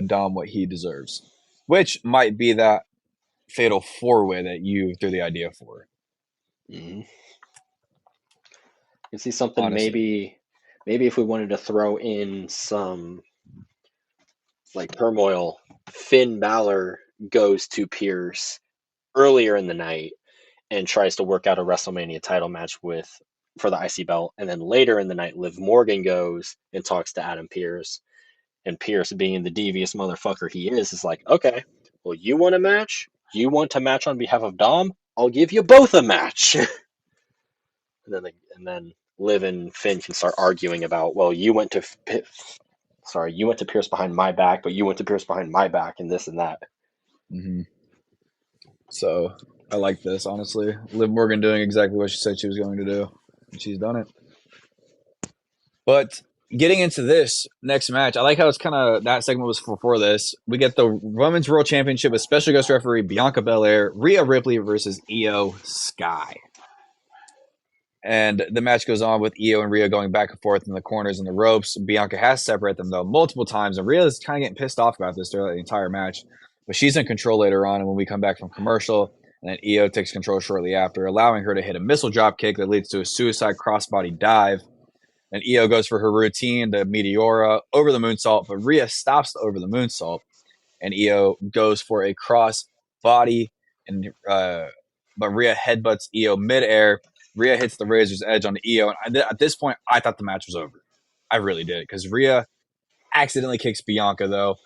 Dom what he deserves, which might be that fatal four-way that you threw the idea for. Mm-hmm. You see something Honestly, maybe if we wanted to throw in some like turmoil, Finn Balor goes to Pierce earlier in the night and tries to work out a WrestleMania title match with for the IC belt, and then later in the night, Liv Morgan goes and talks to Adam Pierce, and Pierce, being the devious motherfucker he is like, okay, well, you want a match? You want to match on behalf of Dom? I'll give you both a match. and then Liv and Finn can start arguing about, well, you went to Pierce behind my back, but you went to Pierce behind my back, and this and that. mm-hmm. So I like this, honestly. Liv Morgan doing exactly what she said she was going to do, and she's done it. But getting into this next match, I like how it's kind of that segment was before this. We get the Women's World Championship with special guest referee Bianca Belair, Rhea Ripley versus Io Sky. And the match goes on with Io and Rhea going back and forth in the corners and the ropes. Bianca has to separate them, though, multiple times. And Rhea is kind of getting pissed off about this throughout the entire match. But she's in control later on. And when we come back from commercial, and then Io takes control shortly after, allowing her to hit a missile drop kick that leads to a suicide crossbody dive. And Io goes for her routine, the Meteora, over the moonsault. But Rhea stops over the moonsault. And Io goes for a cross body. But Rhea headbutts Io midair. Rhea hits the razor's edge on Io, and at this point, I thought the match was over. I really did, because Rhea accidentally kicks Bianca though,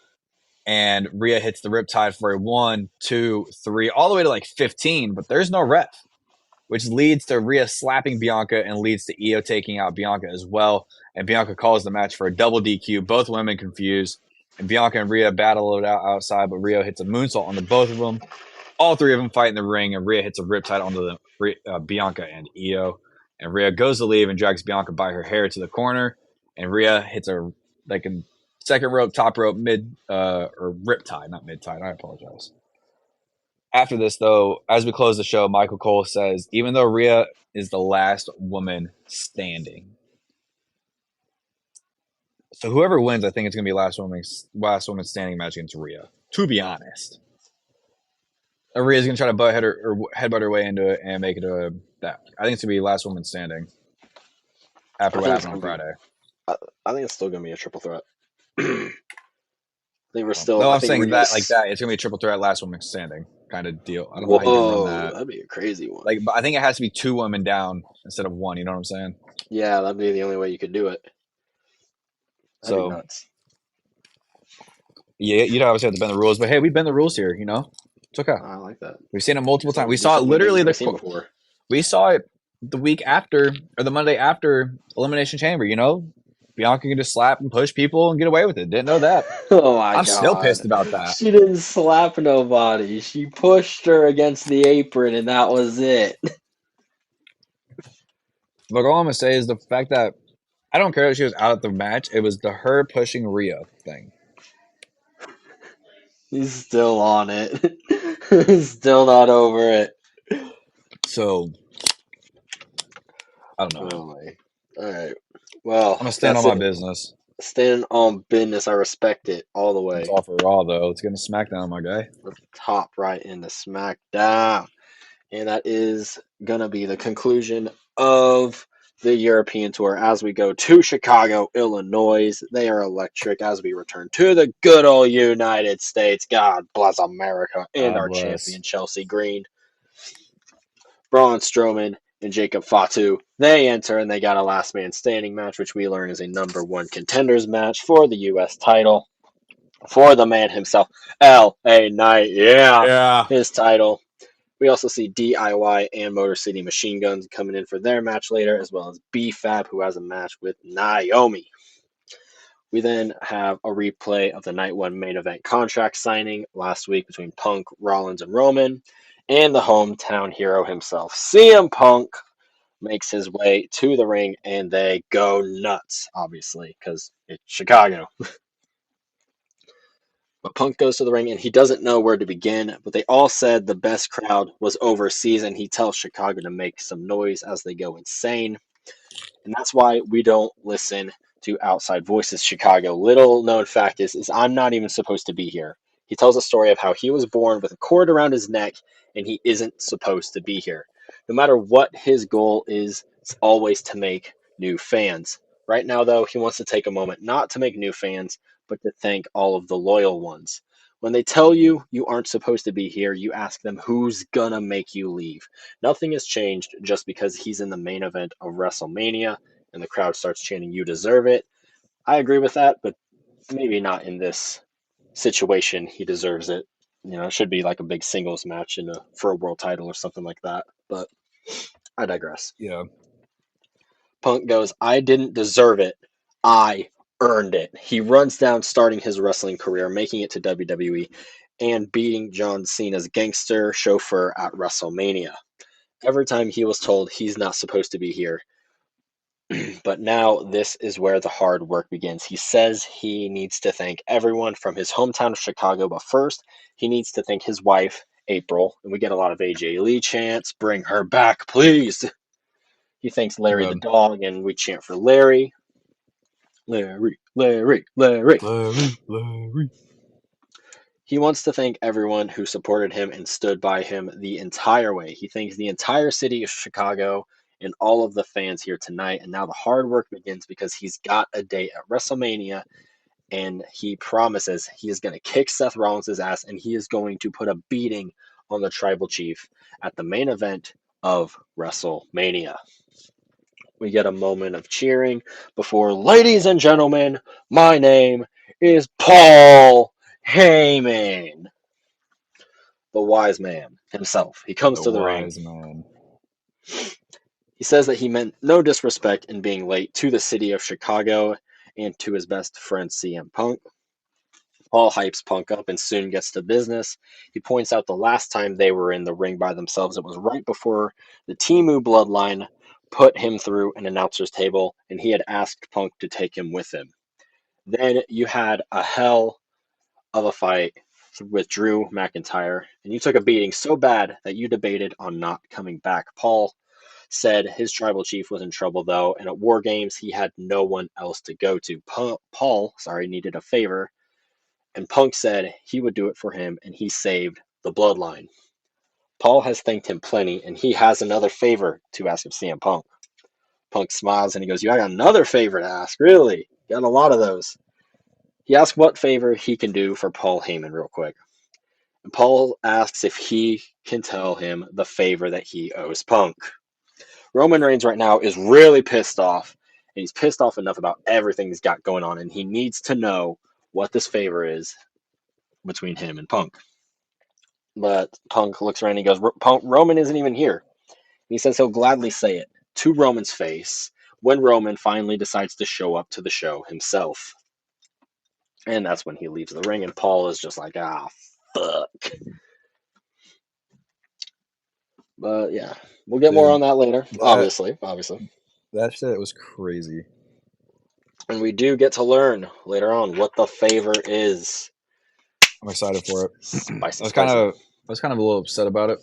and Rhea hits the Riptide for a 1, 2, 3, all the way to like 15, but there's no ref, which leads to Rhea slapping Bianca and leads to Io taking out Bianca as well. And Bianca calls the match for a double DQ. Both women confused, and Bianca and Rhea battle it out outside, but Rhea hits a moonsault on the both of them. All three of them fight in the ring, and Rhea hits a riptide onto Bianca and Io. And Rhea goes to leave and drags Bianca by her hair to the corner. And Rhea hits a second rope, top rope, mid or riptide, not mid tide. I apologize. After this, though, as we close the show, Michael Cole says, even though Rhea is the last woman standing, so whoever wins, I think it's going to be last woman standing match against Rhea. To be honest. Rhea's gonna try to headbutt her way into it and make it a that. I think it's gonna be last woman standing after what happened on Friday. I think it's still gonna be a triple threat. I think we're still. No, I I'm think saying that like that. It's gonna be a triple threat, last woman standing kind of deal. I don't know how you can run that. That'd be a crazy one. Like, but I think it has to be two women down instead of one. You know what I'm saying? Yeah, that'd be the only way you could do it. That'd be nuts. Yeah, you'd obviously have to bend the rules, but hey, we bend the rules here. You know, it's okay. I like that. We've seen it multiple times. We saw it literally before. We saw it the week after or the Monday after Elimination Chamber. You know, Bianca can just slap and push people and get away with it. Didn't know that. Oh my God. I'm still pissed about that. She didn't slap nobody. She pushed her against the apron, and that was it. Look, all I'm gonna say is the fact that I don't care if she was out at the match. It was the her pushing Rhea thing. He's still on it. He's still not over it. So I don't know. All right. Well, I'm gonna stand on my business. Stand on business. I respect it all the way. It's all for Raw though. Let's get into SmackDown, my guy. Let's top right into SmackDown, and that is gonna be the conclusion of the European tour as we go to Chicago, Illinois. They are electric as we return to the good old United States. God bless America and our champion, Chelsea Green. Braun Strowman and Jacob Fatu. They enter and they got a last man standing match, which we learn is a number one contenders match for the U.S. title. For the man himself, L.A. Knight. Yeah. His title. We also see DIY and Motor City Machine Guns coming in for their match later, as well as B-Fab, who has a match with Naomi. We then have a replay of the Night 1 main event contract signing last week between Punk, Rollins, and Roman, and the hometown hero himself, CM Punk, makes his way to the ring, and they go nuts, obviously, because it's Chicago. But Punk goes to the ring and he doesn't know where to begin, but they all said the best crowd was overseas, and he tells Chicago to make some noise as they go insane. And that's why we don't listen to outside voices. Chicago. Little known fact is I'm not even supposed to be here. He tells a story of how he was born with a cord around his neck and he isn't supposed to be here. No matter what his goal is, it's always to make new fans. Right now, though, he wants to take a moment not to make new fans, but to thank all of the loyal ones. When they tell you you aren't supposed to be here, you ask them who's gonna make you leave. Nothing has changed just because he's in the main event of WrestleMania and the crowd starts chanting, "You deserve it." I agree with that, but maybe not in this situation. He deserves it. It should be like a big singles match for a world title or something like that. But I digress. Yeah. Punk goes, "I didn't deserve it. I earned it." He runs down, starting his wrestling career, making it to WWE, and beating John Cena's gangster chauffeur at WrestleMania. Every time he was told he's not supposed to be here. But now this is where the hard work begins. He says he needs to thank everyone from his hometown of Chicago, but first he needs to thank his wife, April. And we get a lot of AJ Lee chants, "Bring her back, please." He thanks Larry the Good. dog, and we chant for Larry. Larry, Larry, Larry. Larry, Larry. He wants to thank everyone who supported him and stood by him the entire way. He thanks the entire city of Chicago and all of the fans here tonight. And now the hard work begins because he's got a date at WrestleMania, and he promises he is going to kick Seth Rollins' ass and he is going to put a beating on the tribal chief at the main event of WrestleMania. We get a moment of cheering before, "Ladies and gentlemen, my name is Paul Heyman," the wise man himself. He comes The to the ring. wise man. He says that he meant no disrespect in being late to the city of Chicago and to his best friend CM Punk. Paul hypes Punk up and soon gets to business. He points out the last time they were in the ring by themselves, it was right before the Timu bloodline put him through an announcer's table, and he had asked Punk to take him with him. Then you had a hell of a fight with Drew McIntyre, and you took a beating so bad that you debated on not coming back. Paul said his tribal chief was in trouble, though, and at War Games he had no one else to go to. Paul, needed a favor, and Punk said he would do it for him, and he saved the bloodline. Paul has thanked him plenty, and he has another favor to ask of CM Punk. Punk smiles and he goes, "You got another favor to ask? Really? Got a lot of those." He asks what favor he can do for Paul Heyman real quick. And Paul asks if he can tell him the favor that he owes Punk. Roman Reigns right now is really pissed off, and he's pissed off enough about everything he's got going on, and he needs to know what this favor is between him and Punk. But Punk looks around and he goes, "Roman isn't even here." He says he'll gladly say it to Roman's face when Roman finally decides to show up to the show himself. And that's when he leaves the ring, and Paul is just like, "Ah, fuck." But yeah, we'll get more Dude, on that later, that obviously. that shit was crazy. And we do get to learn later on what the favor is. I'm excited for it. Spicy, I was kind spicy. of I was kind of a little upset about it,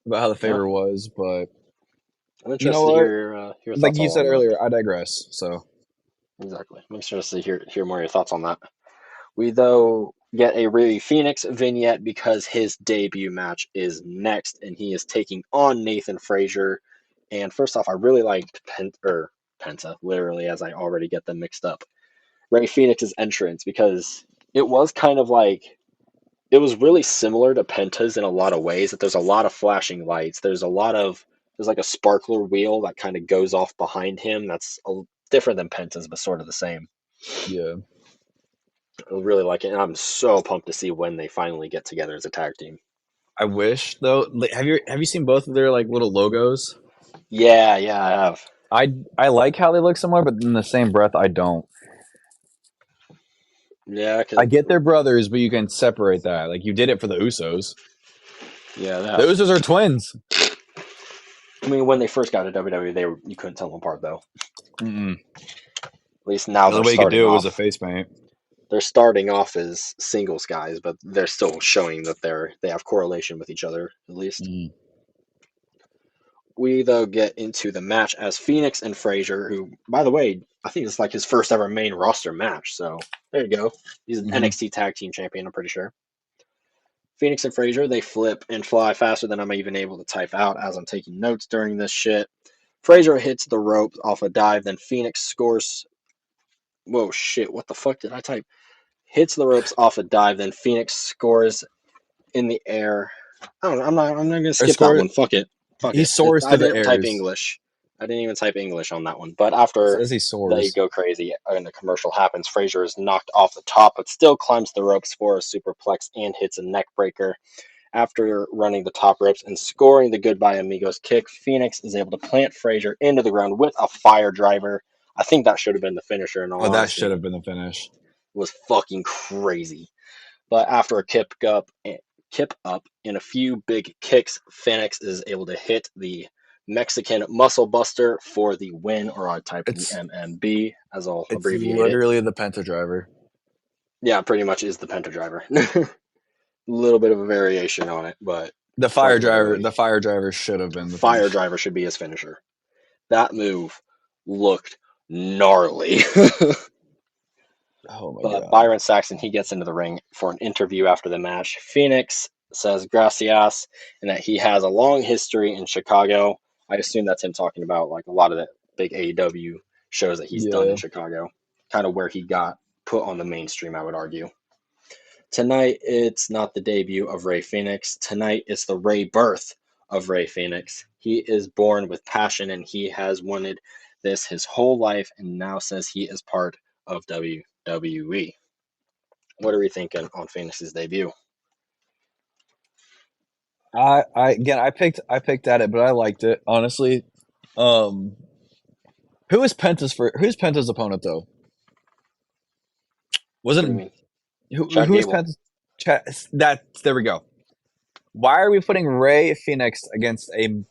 about how the Yeah, favor was, but I'm you know interested to what? hear your Like thoughts you all said on that. earlier, I digress. So Exactly. I'm interested to hear more of your thoughts on that. We, though, get a Ray Phoenix vignette because his debut match is next, and he is taking on Nathan Frazier. And first off, I really liked Penta, literally, as I already get them mixed up. Ray Phoenix's entrance, because it was kind of like, it was really similar to Penta's in a lot of ways. That there's a lot of flashing lights. There's like a sparkler wheel that kind of goes off behind him. That's different than Penta's, but sort of the same. yeah, I really like it, and I'm so pumped to see when they finally get together as a tag team. I wish though. Have you seen both of their like little logos? Yeah, yeah, I have. I like how they look similar, but in the same breath, I don't. Yeah, I cause get their brothers, but you can separate that. Like you did it for the Usos. yeah, The that. Usos are twins. I mean, when they first got to WWE, you couldn't tell them apart though. Mm-mm. At least now The only they're way you could starting do it was a off. face paint. they're starting off as singles guys, but they're still showing that they have correlation with each other at least. Mm. We though get into the match as Phoenix and Frazier, who, by the way, I think it's like his first ever main roster match. So there you go. He's an Hmm. NXT Tag Team Champion, I'm pretty sure. Phoenix and Frazier, they flip and fly faster than I'm even able to type out as I'm taking notes during this shit. Frazier hits the ropes off a dive, then Phoenix scores. Whoa, shit! What the fuck did I type? Hits the ropes off a dive, then Phoenix scores in the air. I don't know. I'm not gonna Or skip that score. one. Fuck it. Fuck He it. soars I through the didn't type airs. English. I didn't even type English on that one. But It after says he they soars. go crazy and the commercial happens, Frazier is knocked off the top, but still climbs the ropes for a superplex and hits a neck breaker. After running the top ropes and scoring the Goodbye Amigos kick, Phoenix is able to plant Frazier into the ground with a fire driver. I think that should have been the finisher in all Oh, that should honesty. have been the finish. It was fucking crazy. But after a kip up and a few big kicks, Phoenix is able to hit the Mexican Muscle Buster for the win, or I type the It's MMB as I'll it's abbreviate it. literally the Penta driver. Yeah, pretty much is the Penta driver. A little bit of a variation on it, but The quite fire driver. literally. The fire driver should have been the Fire finish. driver should be his finisher. That move looked gnarly. Oh my But god. Byron Saxton, he gets into the ring for an interview after the match. Phoenix says gracias and that he has a long history in Chicago. I assume that's him talking about like a lot of the big AEW shows that he's done in Yeah. Chicago, kind of where he got put on the mainstream, I would argue. Tonight, it's not the debut of Ray Phoenix. Tonight, it's the Ray birth of Ray Phoenix. He is born with passion and he has wanted this his whole life and now says he is part of WWE. What are we thinking on Phoenix's debut? I again I picked at it, but I liked it honestly. Um, who's Penta's opponent though? What do you Wasn't mean? Chad who was Gable. Penta's? That there we go. Why are we putting Ray Phoenix against a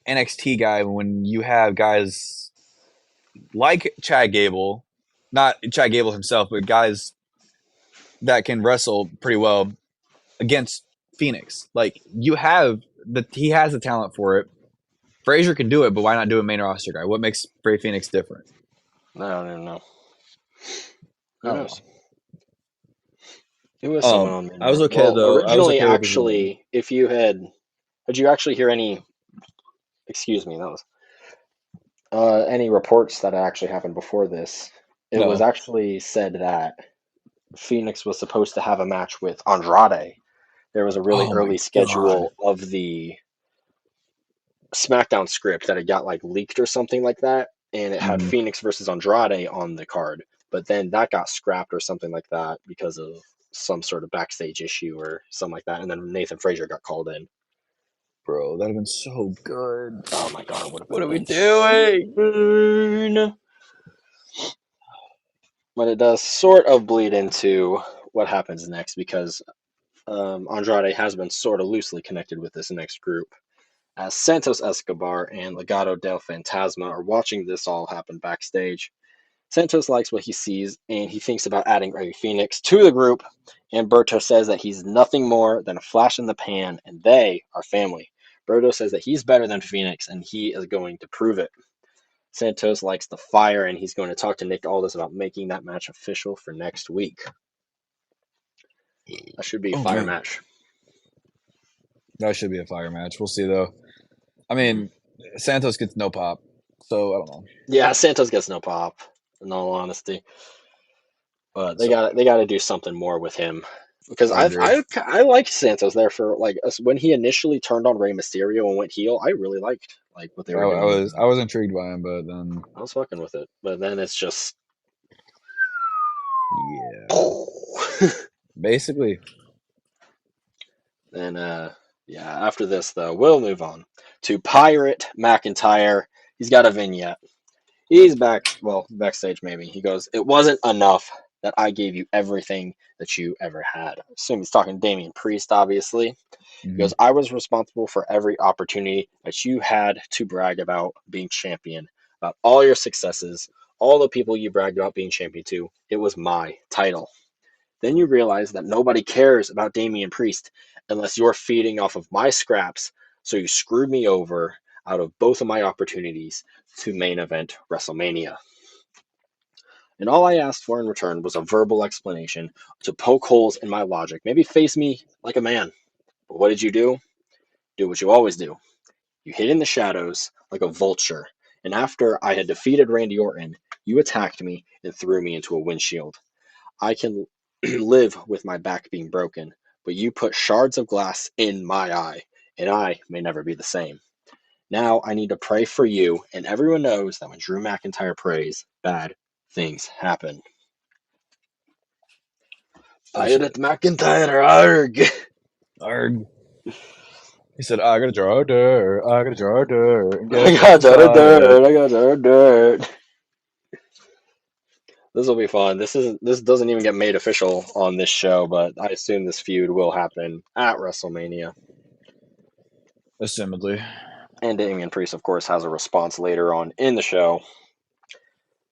NXT guy when you have guys like Chad Gable, not Chad Gable himself, but guys that can wrestle pretty well against Phoenix? Like you have he has the talent for it. Frazier can do it, but why not do a main roster guy? What makes Ray Phoenix different? I don't know. I Who don't know. knows? It was someone on I was Minro. okay Well, though. I was originally, okay with his win. actually, if you had you actually hear any? Excuse me, that was any reports that actually happened before this. It was No. actually said that Phoenix was supposed to have a match with Andrade. There was a really Oh my early god, schedule of the SmackDown script that it got like leaked or something like that, and it had hmm Phoenix versus Andrade on the card. But then that got scrapped or something like that because of some sort of backstage issue or something like that. And then Nathan Frazier got called in. bro, that'd have been so good. Oh my god, it would What have are we been doing? insane. But it does sort of bleed into what happens next because Andrade has been sort of loosely connected with this next group. As Santos Escobar and Legado del Fantasma are watching this all happen backstage, Santos likes what he sees and he thinks about adding Ray Phoenix to the group. And Berto says that he's nothing more than a flash in the pan and they are family. Berto says that he's better than Phoenix and he is going to prove it. Santos likes the fire and he's going to talk to Nick Aldis about making that match official for next week. That should be a Oh fire man, match. that should be a fire match. We'll see though. I Mm. mean, Santos gets no pop, so I don't know. Yeah, Santos gets no pop, in all honesty. But they So got to do something more with him because I agree. I liked Santos there for like when he initially turned on Rey Mysterio and went heel. I really liked like what they were doing with I him. was intrigued by him, but then I was fucking with it, but then it's just yeah, basically. and yeah. After this though, we'll move on to Pirate McIntyre. He's got a vignette. He's back, well, backstage maybe. He goes, "It wasn't enough that I gave you everything that you ever had." I assume he's talking to Damian Priest, obviously. He Hmm. goes, "I was responsible for every opportunity that you had to brag about being champion, about all your successes, all the people you bragged about being champion to. It was my title." Then you realize that nobody cares about Damian Priest unless you're feeding off of my scraps, so you screwed me over out of both of my opportunities to main event WrestleMania. And all I asked for in return was a verbal explanation to poke holes in my logic, maybe face me like a man. But what did you do? Do what you always do. You hid in the shadows like a vulture, and after I had defeated Randy Orton, you attacked me and threw me into a windshield. I can live with my back being broken, but you put shards of glass in my eye, and I may never be the same. Now I need to pray for you, and everyone knows that when Drew McIntyre prays, bad things happen. Oh Fired shit. at McIntyre, arg! Arg. He said, "I gotta draw dirt. I gotta draw dirt. And I guess what's got inside it?" dirt, I got dirt. This will be fun. This doesn't even get made official on this show, but I assume this feud will happen at WrestleMania. Assumedly. And Damian Priest, of course, has a response later on in the show,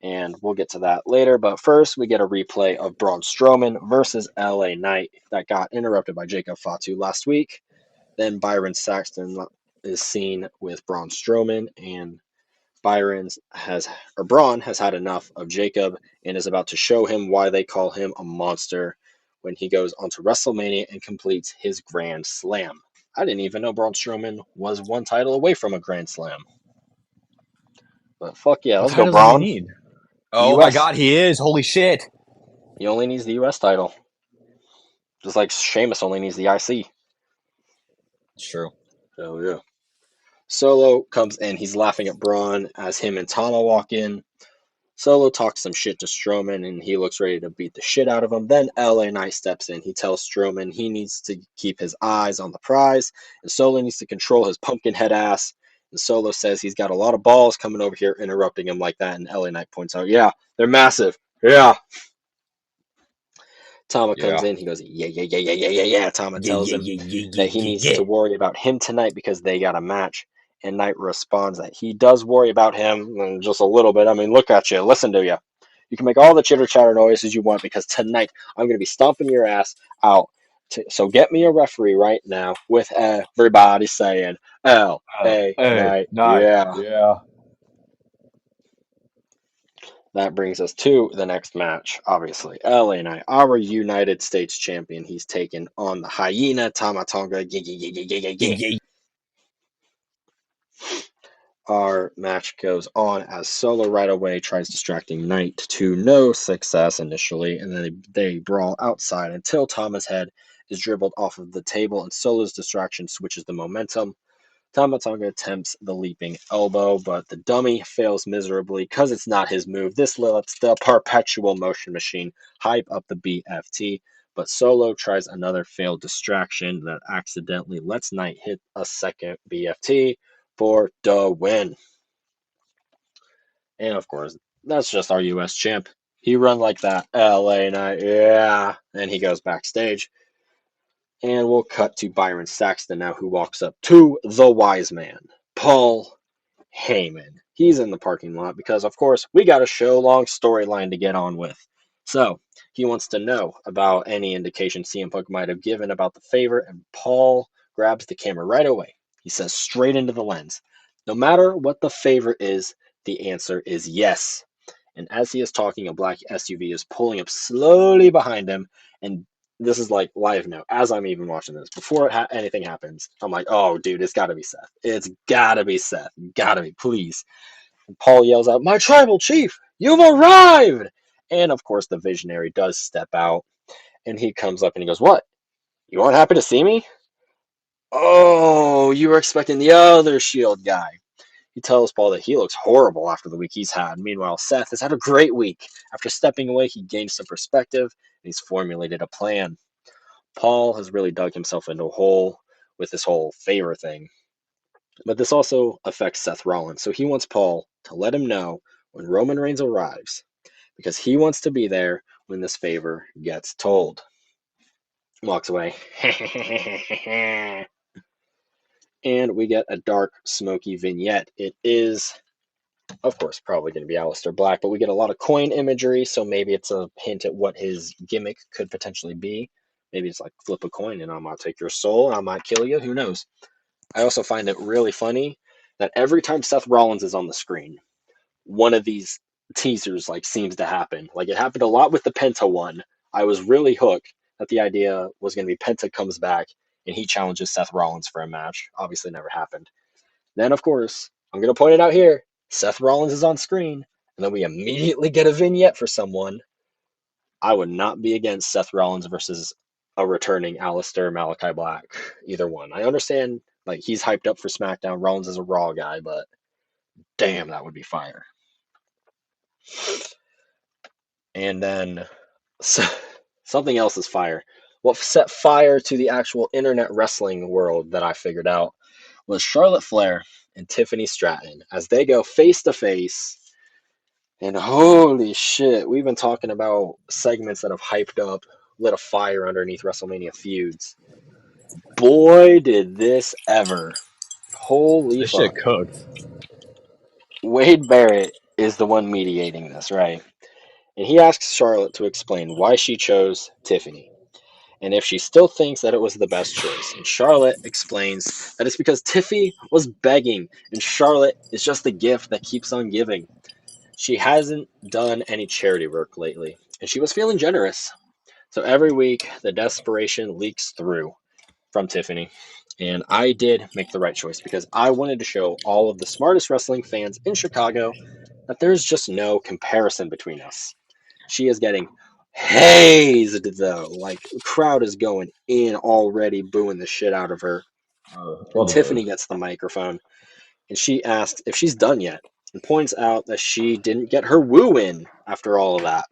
and we'll get to that later. But first, we get a replay of Braun Strowman versus LA Knight that got interrupted by Jacob Fatu last week. Then Byron Saxton is seen with Braun Strowman, and Braun has had enough of Jacob and is about to show him why they call him a monster when he goes onto WrestleMania and completes his Grand Slam. I didn't even know Braun Strowman was one title away from a Grand Slam. But fuck yeah, What let's go, title does he Braun. need? The Oh my US. god, he is. Holy shit. He only needs the US title. Just like Sheamus only needs the IC. It's true. So yeah. Solo comes in, he's laughing at Braun as him and Tana walk in. Solo talks some shit to Strowman and he looks ready to beat the shit out of him. Then LA Knight steps in. He tells Strowman he needs to keep his eyes on the prize and Solo needs to control his pumpkin head ass. And Solo says he's got a lot of balls coming over here interrupting him like that. And LA Knight points out, yeah, they're massive. Yeah. Tama comes Yeah. in. He goes, yeah, yeah, yeah, yeah, yeah, yeah, yeah. Tama Yeah, tells yeah, him yeah, yeah, that yeah, he yeah, needs yeah. to worry about him tonight because they got a match. And Knight responds that he does worry about him just a little bit. I mean, look at you. Listen to you. You can make all the chitter chatter noises you want because tonight I'm going to be stomping your ass out. So get me a referee right now with everybody saying L.A. Hey, Knight. night. Yeah. Yeah. That brings us to the next match, obviously. LA Knight, our United States champion. He's taken on the Hyena Tamatonga. Yeah, yeah, yeah, yeah, yeah, Yeah, yeah. yeah. Our match goes on as Solo right away tries distracting Knight to no success initially, and then they brawl outside until Tama's head is dribbled off of the table, and Solo's distraction switches the momentum. Tamatonga attempts the leaping elbow, but the dummy fails miserably because it's not his move. This lets the perpetual motion machine hype up the BFT, but Solo tries another failed distraction that accidentally lets Knight hit a second BFT for the win. And of course, that's just our US champ. He run like that. LA Knight, yeah. And he goes backstage. And we'll cut to Byron Saxton now, who walks up to the wise man, Paul Heyman. He's in the parking lot because, of course, we got a show long storyline to get on with. So he wants to know about any indication CM Punk might have given about the favor, and Paul grabs the camera right away. He says straight into the lens, no matter what the favor is, the answer is yes. And as he is talking, a black SUV is pulling up slowly behind him, and this is like live now. As I'm even watching this, before anything happens, I'm like, "Oh, dude, it's got to be Seth. It's got to be Seth. Got to be, please." And Paul yells out, "My tribal chief, you've arrived!" And of course, the visionary does step out, and he comes up and he goes, "What? You aren't happy to see me? Oh, you were expecting the other Shield guy." He tells Paul that he looks horrible after the week he's had. Meanwhile, Seth has had a great week. After stepping away, he gained some perspective and he's formulated a plan. Paul has really dug himself into a hole with this whole favor thing. But this also affects Seth Rollins. So he wants Paul to let him know when Roman Reigns arrives because he wants to be there when this favor gets told. Walks away. And we get a dark, smoky vignette. It is Of course, probably going to be Aleister Black, but we get a lot of coin imagery, so maybe it's a hint at what his gimmick could potentially be. Maybe it's like flip a coin and I might take your soul, I might kill you, who knows? I also find it really funny that every time Seth Rollins is on the screen, one of these teasers like seems to happen. Like it happened a lot with the Penta one. I was really hooked that the idea was going to be Penta comes back and he challenges Seth Rollins for a match. Obviously, never happened. Then, of course, I'm going to point it out here. Seth Rollins is on screen, and then we immediately get a vignette for someone. I would not be against Seth Rollins versus a returning Aleister Malachi Black. Either one. I understand, like, he's hyped up for SmackDown. Rollins is a Raw guy, but damn, that would be fire. And then so, something else is fire. What set fire to the actual internet wrestling world that I figured out was Charlotte Flair and Tiffany Stratton as they go face to face. And holy shit, we've been talking about segments that have hyped up, lit a fire underneath WrestleMania feuds. Boy, did this ever. Holy This shit fuck. cooked. Wade Barrett is the one mediating this, right? And he asks Charlotte to explain why she chose Tiffany and if she still thinks that it was the best choice. And Charlotte explains that it's because Tiffy was begging, and Charlotte is just the gift that keeps on giving. She hasn't done any charity work lately, and she was feeling generous. So every week, the desperation leaks through from Tiffany. And I did make the right choice because I wanted to show all of the smartest wrestling fans in Chicago that there's just no comparison between us. She is getting hazed though. Like the crowd is going in already, booing the shit out of her. Well And Tiffany deserved. gets the microphone and she asks if she's done yet and points out that she didn't get her woo in after all of that.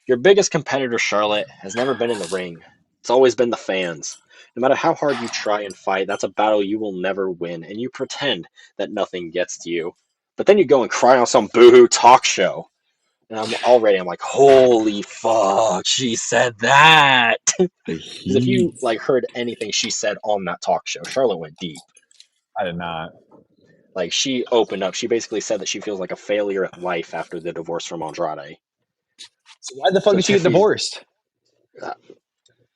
Your biggest competitor, Charlotte, has never been in the ring. It's always been the fans. No matter how hard you try and fight, that's a battle you will never win, and you pretend that nothing gets to you. But then you go and cry on some boohoo talk show. And I'm like, holy fuck, she said that. The Because if you heat. like heard anything she said on that talk show, Charlotte went deep. I did not. Like she opened up. She basically said that she feels like a failure at life after the divorce from Andrade. So why the fuck So did she get Tiffy's divorced?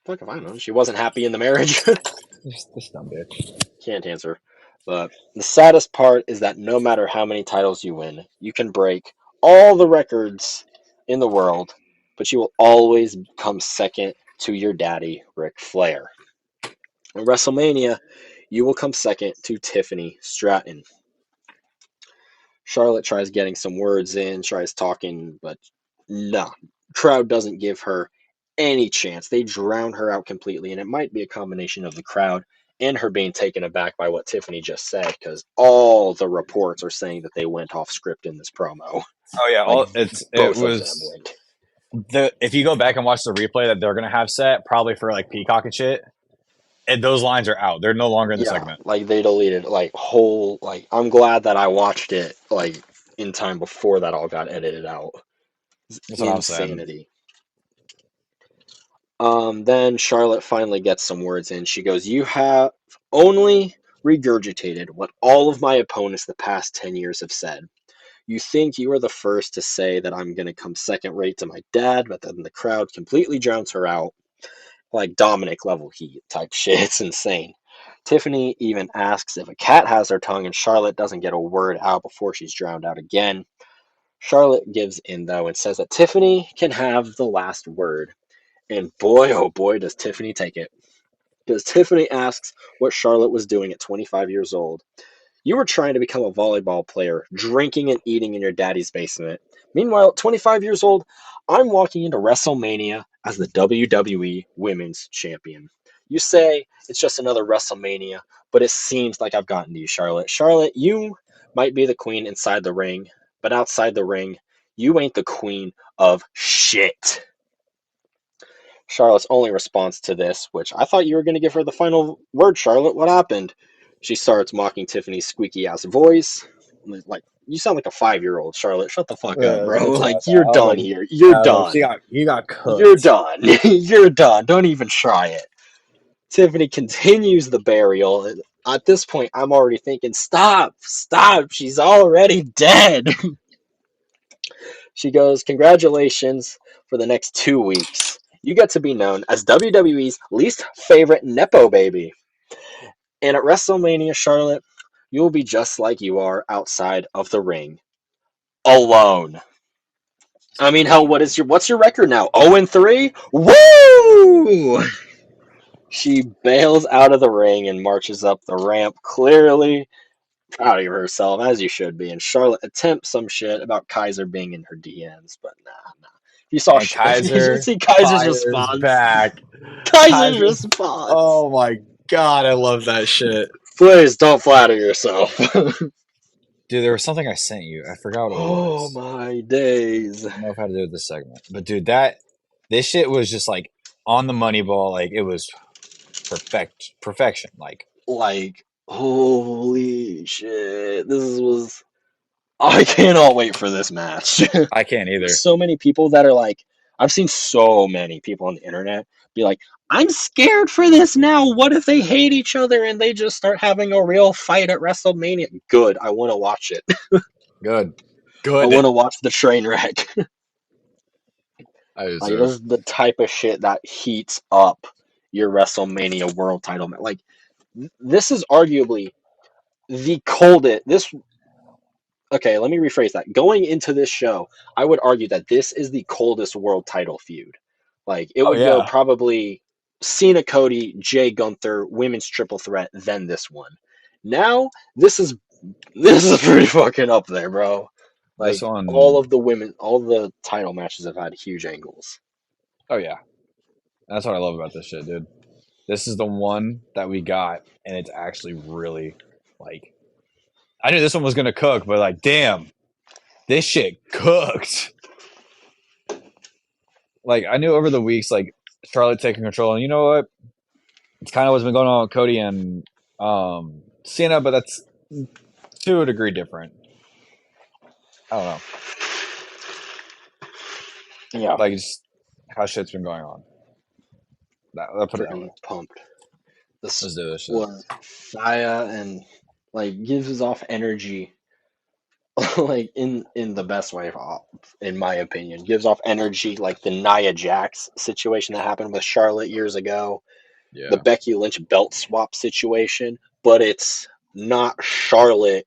fuck if I know. She wasn't happy in the marriage. This dumb bitch. Can't answer. But the saddest part is that no matter how many titles you win, you can break all the records in the world, but you will always come second to your daddy, Ric Flair. In WrestleMania, you will come second to Tiffany Stratton. Charlotte tries getting some words in, tries talking, but nah. Crowd doesn't give her any chance. They drown her out completely, and it might be a combination of the crowd and her being taken aback by what Tiffany just said, because all the reports are saying that they went off script in this promo. Oh yeah, Like it both of them was went. the if you go back and watch the replay that they're gonna have set probably for like Peacock and shit, and those lines are out. They're no longer in the Yeah, segment. like they deleted like whole like I'm glad that I watched it like in time before that all got edited out. It's That's what I'm saying. insanity. Then Charlotte finally gets some words in. She goes, "You have only regurgitated what all of my opponents the past 10 years have said. You think you are the first to say that I'm going to come second rate to my dad, but then the crowd completely drowns her out. Like Dominic level heat type shit. It's insane." Tiffany even asks if a cat has her tongue, and Charlotte doesn't get a word out before she's drowned out again. Charlotte gives in, though, and says that Tiffany can have the last word. And boy, oh boy, does Tiffany take it. Because Tiffany asks what Charlotte was doing at 25 years old. You were trying to become a volleyball player, drinking and eating in your daddy's basement. Meanwhile, at 25 years old, I'm walking into WrestleMania as the WWE Women's Champion. You say it's just another WrestleMania, but it seems like I've gotten to you, Charlotte. Charlotte, you might be the queen inside the ring, but outside the ring, you ain't the queen of shit. Charlotte's only response to this, which I thought you were going to give her the final word, Charlotte. What happened? She starts mocking Tiffany's squeaky ass voice. Like, you sound like a 5-year-old, Charlotte. Shut the fuck up, Yeah, bro. that's what I Like, you're thought. done here. You're I was like, done. he got You're cooked. done. You're done. Don't even try it. Tiffany continues the burial. At this point, I'm already thinking, stop, stop, she's already dead. She goes, congratulations for the next 2 weeks. You get to be known as WWE's least favorite Nepo baby. And at WrestleMania, Charlotte, you will be just like you are outside of the ring. Alone. I mean, hell, what's your record now? 0-3? Woo! She bails out of the ring and marches up the ramp, clearly proud of herself, as you should be. And Charlotte attempts some shit about Kaiser being in her DMs, but nah. You saw, And you should Kaiser see Kaiser's fires response. back. Kaiser's Kaiser's. response. Oh my god, I love that shit. Please don't flatter yourself. Dude, there was something I sent you. I forgot what it Oh was. my days. I don't know if I had to do with this segment. But dude, this shit was just like on the money ball. Like it was perfection. Like Like, holy shit. I cannot wait for this match. I can't There's either. so many people that are like, I've seen so many people on the internet be like, I'm scared for this now. What if they hate each other and they just start having a real fight at WrestleMania? Good. I want to watch it. Good. I want Good. to watch the train wreck. I Like, deserve. this is the type of shit that heats up your WrestleMania world title. Like, this is arguably the coldest. Okay, let me rephrase that. Going into this show, I would argue that this is the coldest world title feud. Like, it Oh would go yeah. probably Cena, Cody, Jay Gunther, women's triple threat, then this one. Now, this is pretty fucking up there, bro. This Like, all one. of the women, all the title matches have had huge angles. Oh yeah. That's what I love about this shit, dude. This is the one that we got, and it's actually really like. I knew this one was gonna cook, but like, damn, this shit cooked. Like I knew over the weeks, like Charlotte taking control, and you know what? It's kind of what's been going on with Cody and Cena, but that's to a degree different. I don't know, Yeah, like just how shit's been going on. That put it that way. pretty pumped. This Let's do this shit. was fire and like gives off energy like in the best way in my opinion. Gives off energy like the Nia Jax situation that happened with Charlotte years ago, the Yeah. Becky Lynch belt swap situation, but it's not Charlotte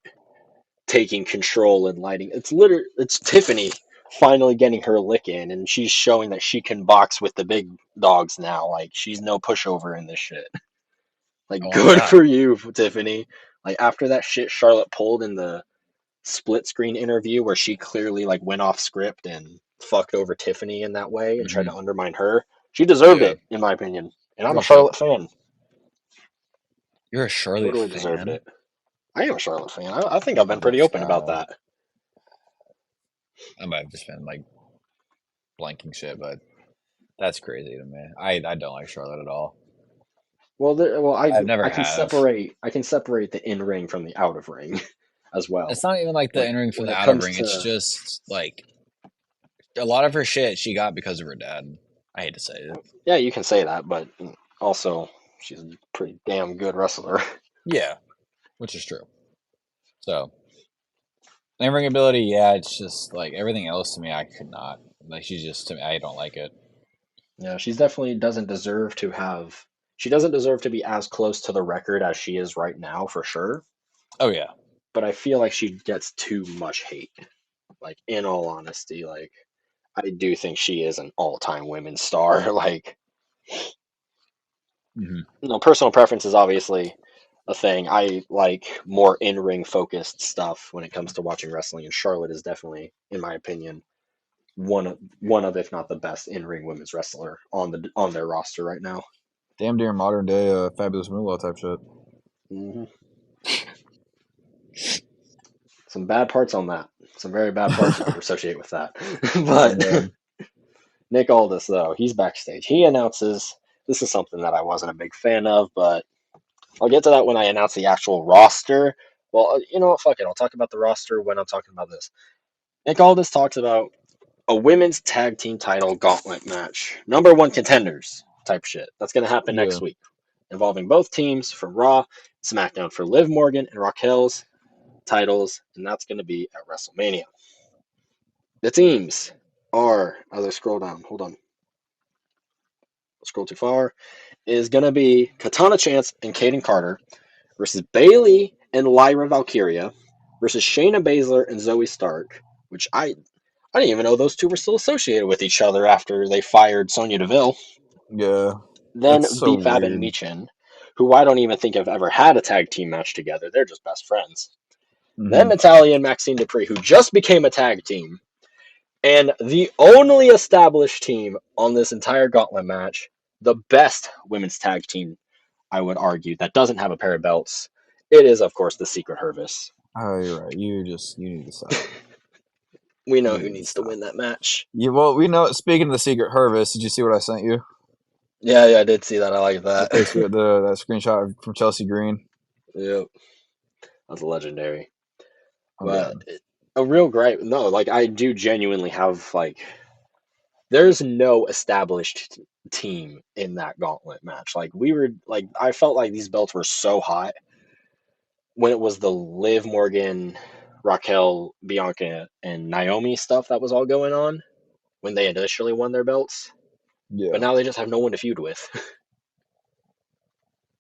taking control and lighting. It's Tiffany finally getting her lick in, and she's showing that she can box with the big dogs now. Like, she's no pushover in this shit. Like, Oh my good god. for you, Tiffany. Like, after that shit Charlotte pulled in the split screen interview where she clearly like went off script and fucked over Tiffany in that way and tried Hmm. to undermine her, she deserved Yeah. it in my opinion. And I'm a Real shit. Charlotte fan. You're a Charlotte Totally deserved fan. it. I am a Charlotte fan. I think I've been pretty That's open about that. I might have just been like blanking shit, but that's crazy to me. I don't like Charlotte at all. Well, I've never I can have. separate the in ring from the out of ring as well. It's not even like the When entering from when the it outer comes ring. It's to just like a lot of her shit she got because of her dad. I hate to say it. yeah, you can say that, but also she's a pretty damn good wrestler. Yeah, which is true. So in-ring ability, yeah, it's just like everything else to me. I could not like. She's just to me. I don't like it. Yeah, she's definitely doesn't deserve to have. She doesn't deserve to be as close to the record as she is right now, for sure. Oh yeah. But I feel like she gets too much hate. Like, in all honesty, like, I do think she is an all-time women's star. Like, Hmm. personal preference is obviously a thing. I like more in-ring focused stuff when it comes to watching wrestling, and Charlotte is definitely, in my opinion, one of if not the best in-ring women's wrestler on their roster right now. Damn near modern day fabulous Moolah type shit. Hmm. Some bad parts on that. Some very bad parts associated with that. Oh But man. Nick Aldis, though, he's backstage. He announces, this is something that I wasn't a big fan of, but I'll get to that when I announce the actual roster. Well, you know what? Fuck it. I'll talk about the roster when I'm talking about this. Nick Aldis talks about a women's tag team title gauntlet match. Number one contenders type shit. That's going to happen Yeah. next week. involving both teams from Raw, SmackDown for Liv Morgan and Raquel's titles, and that's going to be at WrestleMania. The teams are, as I scroll down, hold on, scroll too far, is going to be Katana Chance and Kaden Carter versus Bailey and Lyra Valkyria versus Shayna Baszler and Zoe Stark, which I didn't even know those two were still associated with each other after they fired Sonya Deville. Yeah, Then that's so B-Fab and weird. Michin, who I don't even think have ever had a tag team match together. They're just best friends. Then Hmm. Natalia and Maxine Dupree, who just became a tag team, and the only established team on this entire gauntlet match, the best women's tag team, I would argue, that doesn't have a pair of belts. It is, of course, the Secret Service. Oh, you're right. You need to stop. We know You who need to needs to stop. win that match. Yeah, well, we know. Speaking of the Secret Harvest, did you see what I sent you? Yeah, yeah, I did see that. I like The that. Facebook, that screenshot from Chelsea Green. Yep, that's legendary. Oh But god. a real gripe, no, like I do genuinely have like there's no established team in that gauntlet match. Like we were like I felt like these belts were so hot when it was the Liv Morgan, Raquel, Bianca, and Naomi stuff that was all going on when they initially won their belts. But Yeah, now they just have no one to feud with.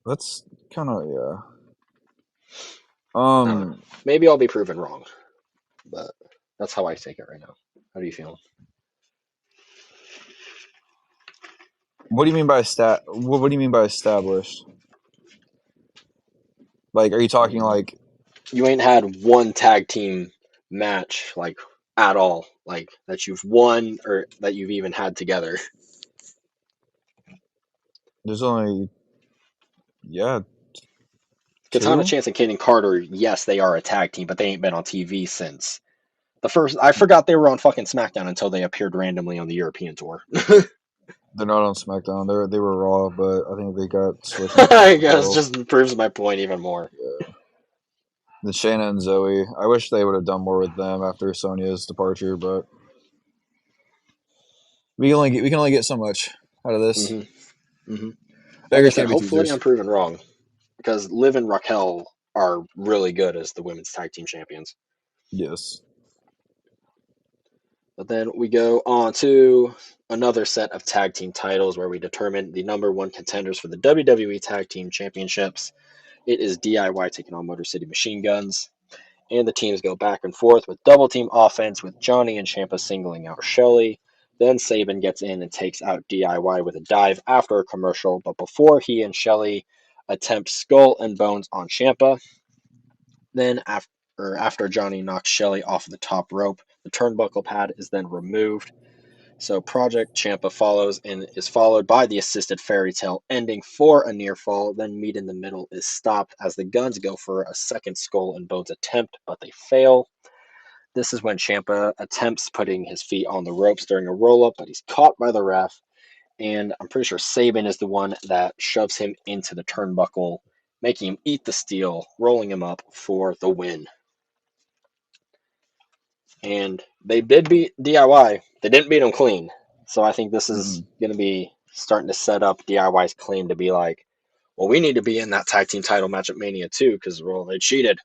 that's kind of yeah. I don't know. Um, Maybe I'll be proven wrong, but that's how I take it right now. How do you feel? what do you mean by what do you mean by established? Like, are you talking Mm. like You ain't had one tag team match like at all, like that you've won or that you've even had together. there's only yeah Katana two? Chance and Kaden Carter, yes, they are a tag team, but they ain't been on TV since the first. I forgot they were on fucking SmackDown until they appeared randomly on the European tour. They're not on SmackDown. They were Raw, but I think they got switched into I Touch of guess Evil. just proves my point even more. Yeah. The Shayna and Zoe. I wish they would have done more with them after Sonya's departure, but we can only get so much out of this. Hmm. Hmm. Like I Beggars said, can't be hopefully I'm choosers. proven wrong because Liv and Raquel are really good as the women's tag team champions. Yes. But then we go on to another set of tag team titles where we determine the number one contenders for the WWE Tag Team Championships. It is DIY taking on Motor City Machine Guns, and the teams go back and forth with double team offense with Johnny and Champa singling out Shelly. Then Saban gets in and takes out DIY with a dive after a commercial, but before he and Shelly attempt skull and bones on Champa, then after Johnny knocks Shelly off the top rope, the turnbuckle pad is then removed. So Project Champa follows and is followed by the assisted fairy tale ending for a near fall. Then Meet in the Middle is stopped as the Guns go for a second skull and bones attempt, but they fail. This is when Champa attempts putting his feet on the ropes during a roll up, but he's caught by the ref. And I'm pretty sure Saban is the one that shoves him into the turnbuckle, making him eat the steel, rolling him up for the win. And they did beat DIY. They didn't beat him clean. So I think this is Mm-mm. going to be starting to set up DIY's claim to be like, well, we need to be in that tag team title match at Mania too because well, they cheated.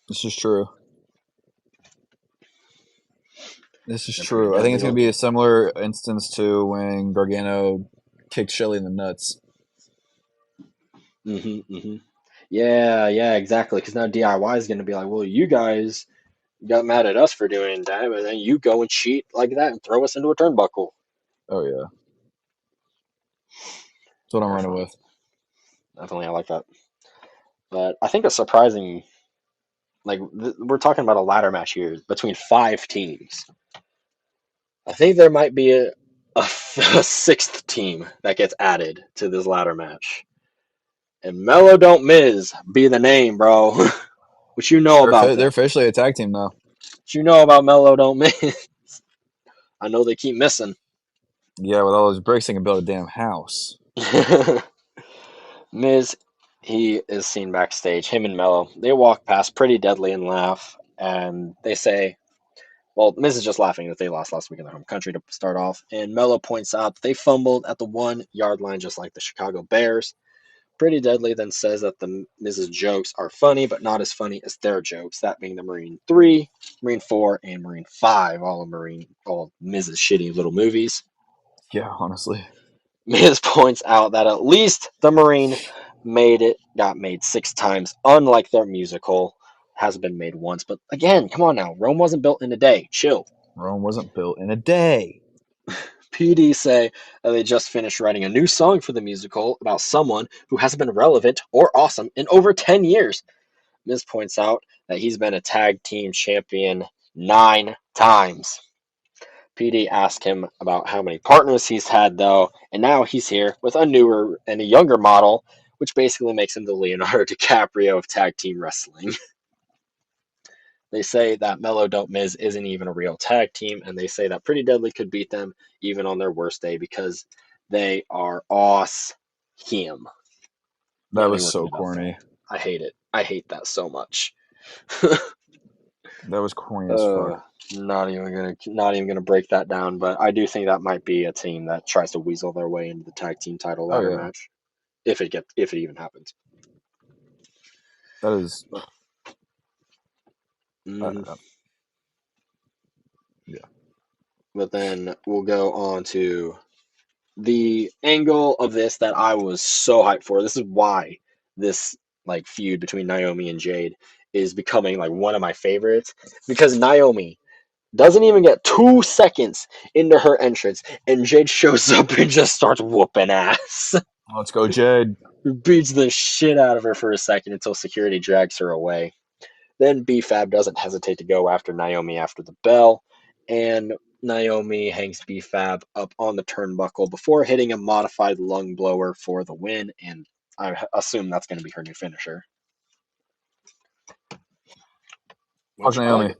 This is true. This is They're pretty true. I think deadly it's going to be a looking. similar instance to when Gargano kicked Shelly in the nuts. Hmm. Yeah, yeah, exactly. Because now DIY is going to be like, well, you guys got mad at us for doing that, and then you go and cheat like that and throw us into a turnbuckle. Oh yeah, that's what I'm Very running funny. with. Definitely, I like that. But I think a surprising, like, we're talking about a ladder match here between five teams. I think there might be a sixth team that gets added to this ladder match. And Mello Don't Miz be the name, bro. What you know about They're them? officially a tag team now. What you know about Mello Don't Miz? I know they keep missing. Yeah, with all those bricks, they can build a damn house. Miz, he is seen backstage. Him and Mello, they walk past pretty deadly and laugh, and they say, well, Miz is just laughing that they lost last week in their home country to start off. And Mello points out that they fumbled at the 1 yard line just like the Chicago Bears. Pretty Deadly then says that the Miz's jokes are funny, but not as funny as their jokes. That being the Marine 3, Marine 4, and Marine 5, all Miz's shitty little movies. Yeah, honestly. Miz points out that at least the Marine got made 6 times, unlike their musical has been made once. But again, come on now, Rome wasn't built in a day. Chill. Rome wasn't built in a day. PD say that they just finished writing a new song for the musical about someone who hasn't been relevant or awesome in over 10 years. Miz points out that he's been a tag team champion 9 times. PD asked him about how many partners he's had, though, and now he's here with a newer and a younger model, which basically makes him the Leonardo DiCaprio of tag team wrestling. They say that Mello Dope Miz isn't even a real tag team, and they say that Pretty Deadly could beat them even on their worst day because they are awesome. That Not was even looking so it up, though. corny. I hate it. I hate that so much. That was corny as uh, fuck. not even gonna break that down, but I do think that might be a team that tries to weasel their way into the tag team title Oh ladder yeah, match if it even happens. that is. But, Uh, mhm. uh, yeah, But then we'll go on to the angle of this that I was so hyped for. This is why this like feud between Naomi and Jade is becoming like one of my favorites because Naomi doesn't even get 2 seconds into her entrance and Jade shows up and just starts whooping ass. let's go, Jade. Beats the shit out of her for a second until security drags her away. Then B-Fab doesn't hesitate to go after Naomi after the bell, and Naomi hangs B-Fab up on the turnbuckle before hitting a modified lung blower for the win, and I assume that's going to be her new finisher. Fuck Which I Naomi. like.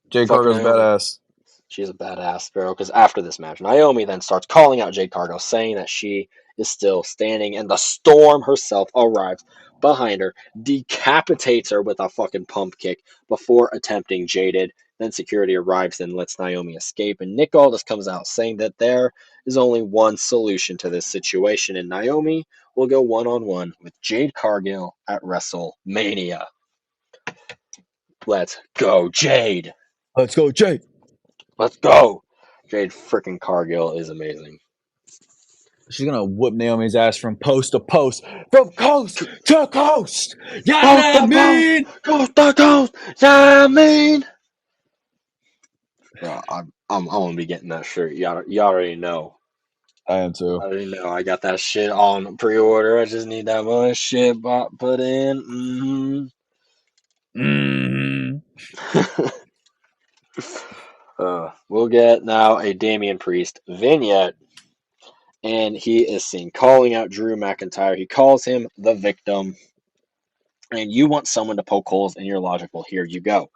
Jade Fuck Cargo's Naomi. badass. She's a badass girl because after this match, Naomi then starts calling out Jade Cargo, saying that she is still standing, and the Storm herself arrives behind her, decapitates her with a fucking pump kick before attempting Jaded. Then security arrives and lets Naomi escape, and Nick Aldis comes out saying that there is only one solution to this situation, and Naomi will go one-on-one with Jade Cargill at WrestleMania. Let's go, Jade! Let's go, Jade. Let's go! Jade freaking Cargill is amazing. She's gonna whoop Naomi's ass from post to post, from coast to coast. Yeah, Post I to post, mean. coast to coast. Yeah, I mean, bro, I'm gonna be getting that shirt. You already know. I am I too. already know. I got that shit on pre-order. I just need that one shit put in. Mm. We'll get now a Damian Priest vignette, and he is seen calling out Drew McIntyre. He calls him the victim, and you want someone to poke holes in your logic. Well, here you go.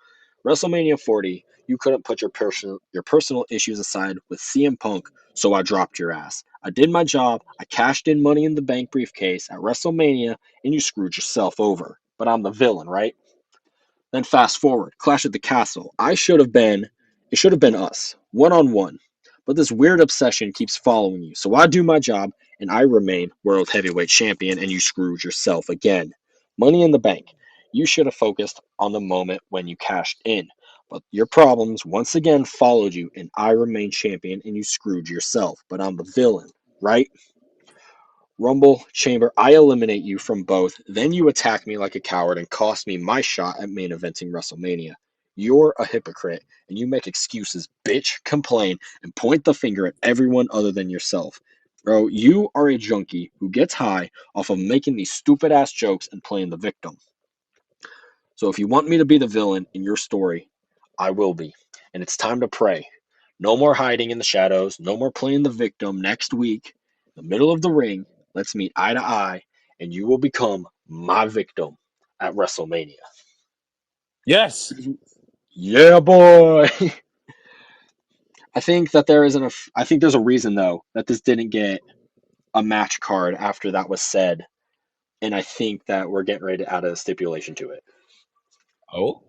WrestleMania 40, you couldn't put your personal issues aside with CM Punk, so I dropped your ass. I did my job. I cashed in Money in the Bank briefcase at WrestleMania, and you screwed yourself over. But I'm the villain, right? Then fast forward, Clash at the Castle. It should have been us, one on one. But this weird obsession keeps following you. So I do my job and I remain World Heavyweight Champion and you screwed yourself again. Money in the Bank. You should have focused on the moment when you cashed in. But your problems once again followed you and I remain champion and you screwed yourself. But I'm the villain, right? Rumble, Chamber, I eliminate you from both. Then you attack me like a coward and cost me my shot at main eventing WrestleMania. You're a hypocrite and you make excuses, bitch, complain, and point the finger at everyone other than yourself. Bro, you are a junkie who gets high off of making these stupid ass jokes and playing the victim. So if you want me to be the villain in your story, I will be. And it's time to pray. No more hiding in the shadows. No more playing the victim. Next week, in the middle of the ring, let's meet eye to eye, and you will become my victim at WrestleMania. Yes. Yeah, boy. I think that there isn't a. I think there's a reason though that this didn't get a match card after that was said, and I think that we're getting ready to add a stipulation to it. Oh.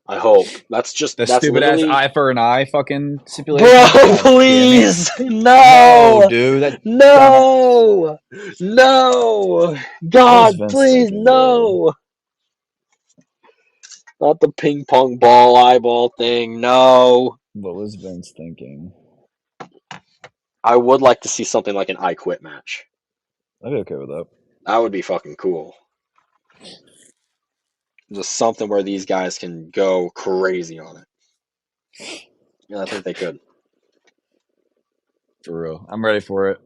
I hope. The That's stupid ass literally. eye for an eye fucking stipulation. Bro, God damn it! please! No, No! dude, that dumbass. No! No! What was God, Vince please, thinking, bro? no! Not the ping pong ball eyeball thing, no. What was Vince thinking? I would like to see something like an I Quit match. I'd be okay with that. That would be fucking cool. Just something where these guys can go crazy on it. Yeah, I think they could. For real, I'm ready for it.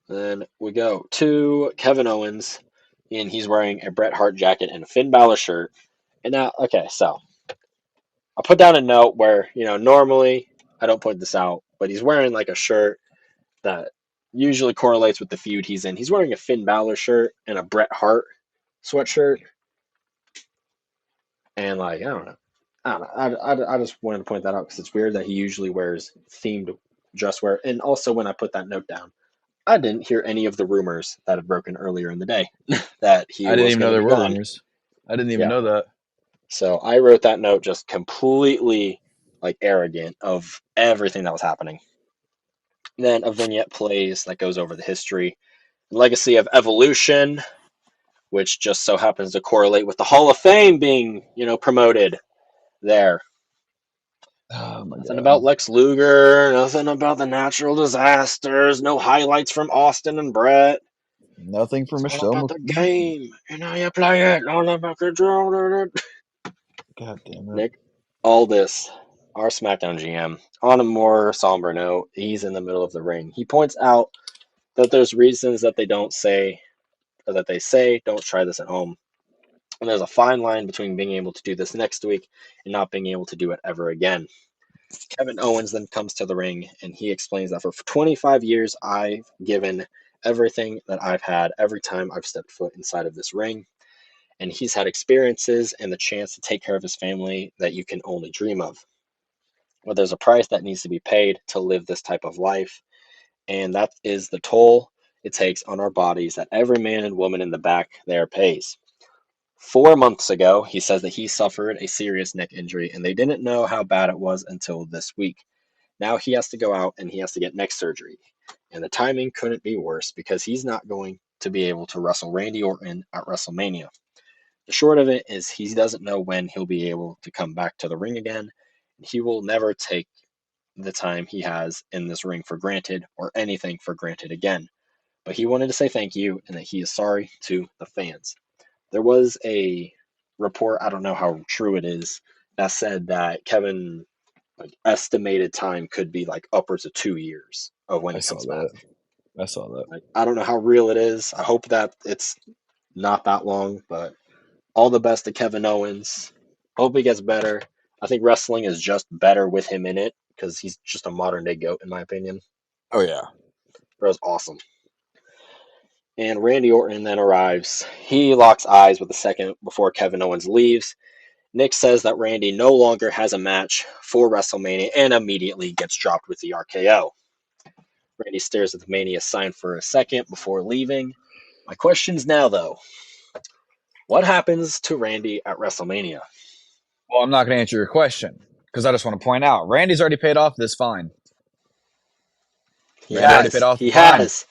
Then we go to Kevin Owens, and he's wearing a Bret Hart jacket and a Finn Balor shirt. And now, okay, so I put down a note where, normally I don't point this out, but he's wearing like a shirt that usually correlates with the feud he's in. He's wearing a Finn Balor shirt and a Bret Hart sweatshirt. And like, I just wanted to point that out because it's weird that he usually wears themed dress wear. And also, when I put that note down, I didn't hear any of the rumors that had broken earlier in the day that he I didn't was even going know to there be were gone. rumors. I didn't even Yeah. know that. So I wrote that note just completely like arrogant of everything that was happening. Then a vignette plays that goes over the history and legacy of Evolution, which just so happens to correlate with the Hall of Fame being, promoted there. Oh my Nothing god. about Lex Luger, nothing about the natural disasters, no highlights from Austin and Brett. Nothing for It's all Michelle about the McMahon. game and how you play it, all about control. God damn it. Nick Aldis, our SmackDown GM, on a more somber note, he's in the middle of the ring. He points out that there's reasons that they don't say, or that they say, don't try this at home. And there's a fine line between being able to do this next week and not being able to do it ever again. Kevin Owens then comes to the ring and he explains that for 25 years, I've given everything that I've had every time I've stepped foot inside of this ring. And he's had experiences and the chance to take care of his family that you can only dream of. But there's a price that needs to be paid to live this type of life, and that is the toll it takes on our bodies that every man and woman in the back there pays. 4 months ago, he says that he suffered a serious neck injury, and they didn't know how bad it was until this week. Now he has to go out and he has to get neck surgery. And the timing couldn't be worse because he's not going to be able to wrestle Randy Orton at WrestleMania. The short of it is he doesn't know when he'll be able to come back to the ring again. He will never take the time he has in this ring for granted or anything for granted again. But he wanted to say thank you and that he is sorry to the fans. There was a report, I don't know how true it is, that said that Kevin like estimated time could be like upwards of 2 years of when I he saw comes back. that. I saw that. Like I don't know how real it is. I hope that it's not that long, but all the best to Kevin Owens. Hope he gets better. I think wrestling is just better with him in it because he's just a modern day GOAT in my opinion. Oh yeah. Bro's awesome. And Randy Orton then arrives. He locks eyes with a second before Kevin Owens leaves. Nick says that Randy no longer has a match for WrestleMania and immediately gets dropped with the RKO. Randy stares at the Mania sign for a second before leaving. My question's now, though, what happens to Randy at WrestleMania? Well, I'm not going to answer your question because I just want to point out Randy's already paid off this fine. He Randy already paid has. off the He fine. has.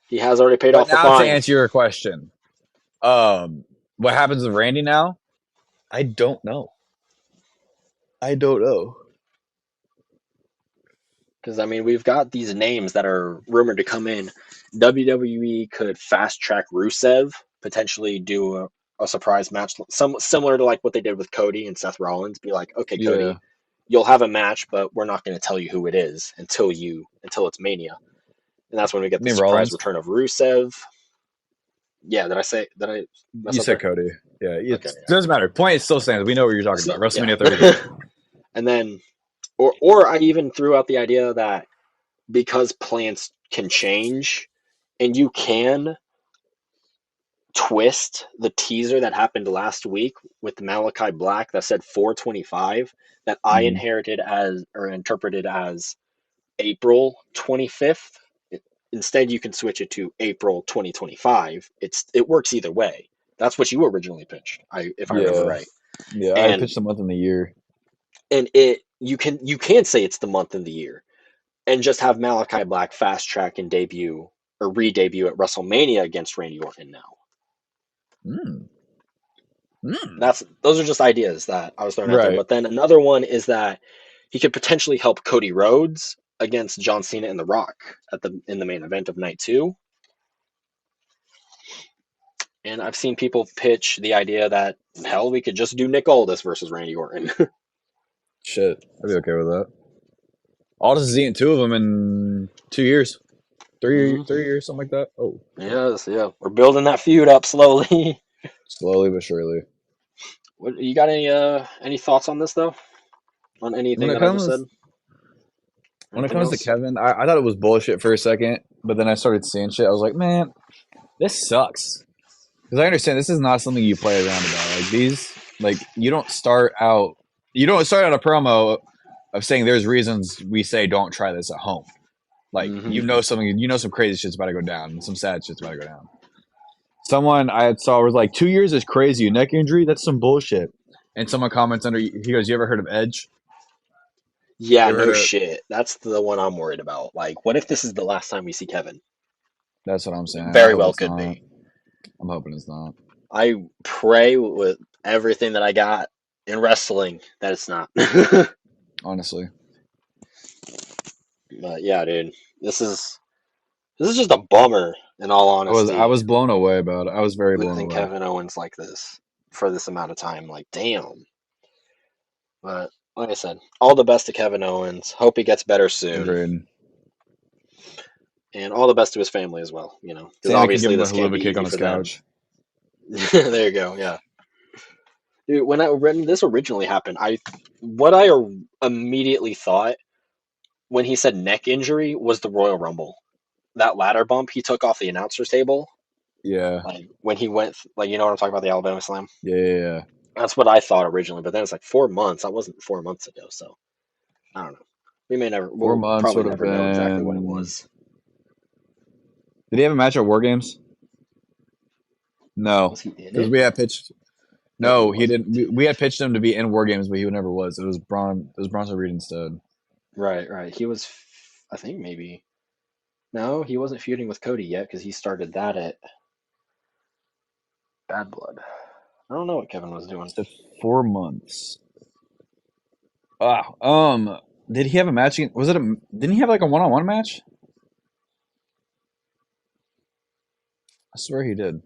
He has already paid But off the now to fine. answer your question, what happens with Randy now? I don't know. I don't know. Because, I mean, we've got these names that are rumored to come in. WWE could fast track Rusev, potentially do a surprise match, some similar to like what they did with Cody and Seth Rollins. Be like, okay, Yeah. Cody, you'll have a match, but we're not going to tell you who it is until it's Mania, and that's when we get You the mean surprise Rollins? return of Rusev. Yeah, did I mess You up said there? Cody. Yeah. Okay, It doesn't matter. Point still stands. We know what you're talking about. yeah. WrestleMania 32. And then, or I even threw out the idea that because plans can change, and you can twist the teaser that happened last week with Malachi Black that said 425 that I Mm-hmm. inherited as or interpreted as April 25th. Instead, you can switch it to April 2025. It works either way. That's what you originally pitched, if I remember Yeah. right. Yeah, I And pitched a month in the year. you can say it's the month in the year and just have Malachi Black fast track and debut or re-debut at WrestleMania against Randy Orton now. Mm. Mm. Those are just ideas that I was throwing out there. Right. But then another one is that he could potentially help Cody Rhodes against John Cena and The Rock in the main event of night 2. And I've seen people pitch the idea that hell, we could just do Nick Aldis versus Randy Orton. Shit, I'd be okay with that. Aldis is eating 2 of them in 2 years, three, hmm 3 years, something like that. Oh, Yes, yeah, we're building that feud up slowly. slowly but surely. What you got any thoughts on this though? On When anything it that I just said? comes when it Anything comes to else? Kevin, I thought it was bullshit for a second, but then I started seeing shit. I was like, man, this sucks. Because I understand this is not something you play around about. Like these, like you don't start out a promo of saying there's reasons we say don't try this at home. Like hmm some crazy shit's about to go down, and some sad shit's about to go down. Someone I had saw was like 2 years is crazy. Neck injury, that's some bullshit. And someone comments under, he goes, "You ever heard of Edge? Yeah, You ever heard no of?" shit. That's the one I'm worried about. Like, what if this is the last time we see Kevin? That's what I'm saying. I Very hope well it's could not. be. I'm hoping it's not. I pray with everything that I got in wrestling that it's not. Honestly, But yeah, dude, this is just a bummer. In all I honesty, was blown away about it. I was very blown losing away. Kevin Owens like this for this amount of time, like damn. But like I said, all the best to Kevin Owens. Hope he gets better soon, Agreed. and all the best to his family as well. Because Santa can give obviously him a this can't haluva be kick on easy his for them. couch. There you go. Yeah. Dude, when this originally happened, what I immediately thought when he said neck injury was the Royal Rumble. That ladder bump he took off the announcer's table, Yeah, like when he went, like you know what I'm talking about, the Alabama Slam. yeah. That's what I thought originally, but then it's like 4 months. That wasn't 4 months ago, so I don't know. Four We'll months probably would have never know exactly what it been. was. Did he have a match at War Games? No, Was he in because it? we had pitched. No, he No, he wasn't. didn't. We had pitched him to be in War Games, but he never was. It was Braun. It was Bronson Reed instead. Right, right. He was, I think maybe. No, he wasn't feuding with Cody yet because he started that at Bad Blood. I don't know what Kevin was doing. So 4 months. Ah, did he have a match? Was it a? Didn't he have like a one-on-one match? I swear he did.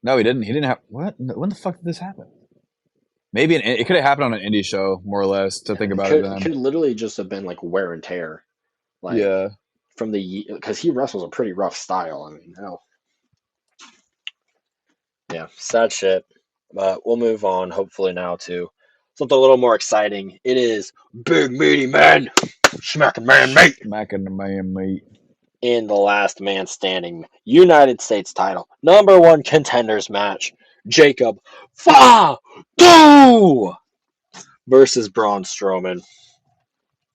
No, he didn't. He didn't have what? When the fuck did this happen? Maybe it could have happened on an indie show, more or less. To Yeah, think it about it, could then literally just have been like wear and tear, like yeah, from because he wrestles a pretty rough style. I mean, hell, yeah, sad shit. But we'll move on. Hopefully now to something a little more exciting. It is big meaty man, smacking man meat smacking the man meat. in the last man standing United States title #1 contenders match. Jacob Fatu versus Braun Strowman.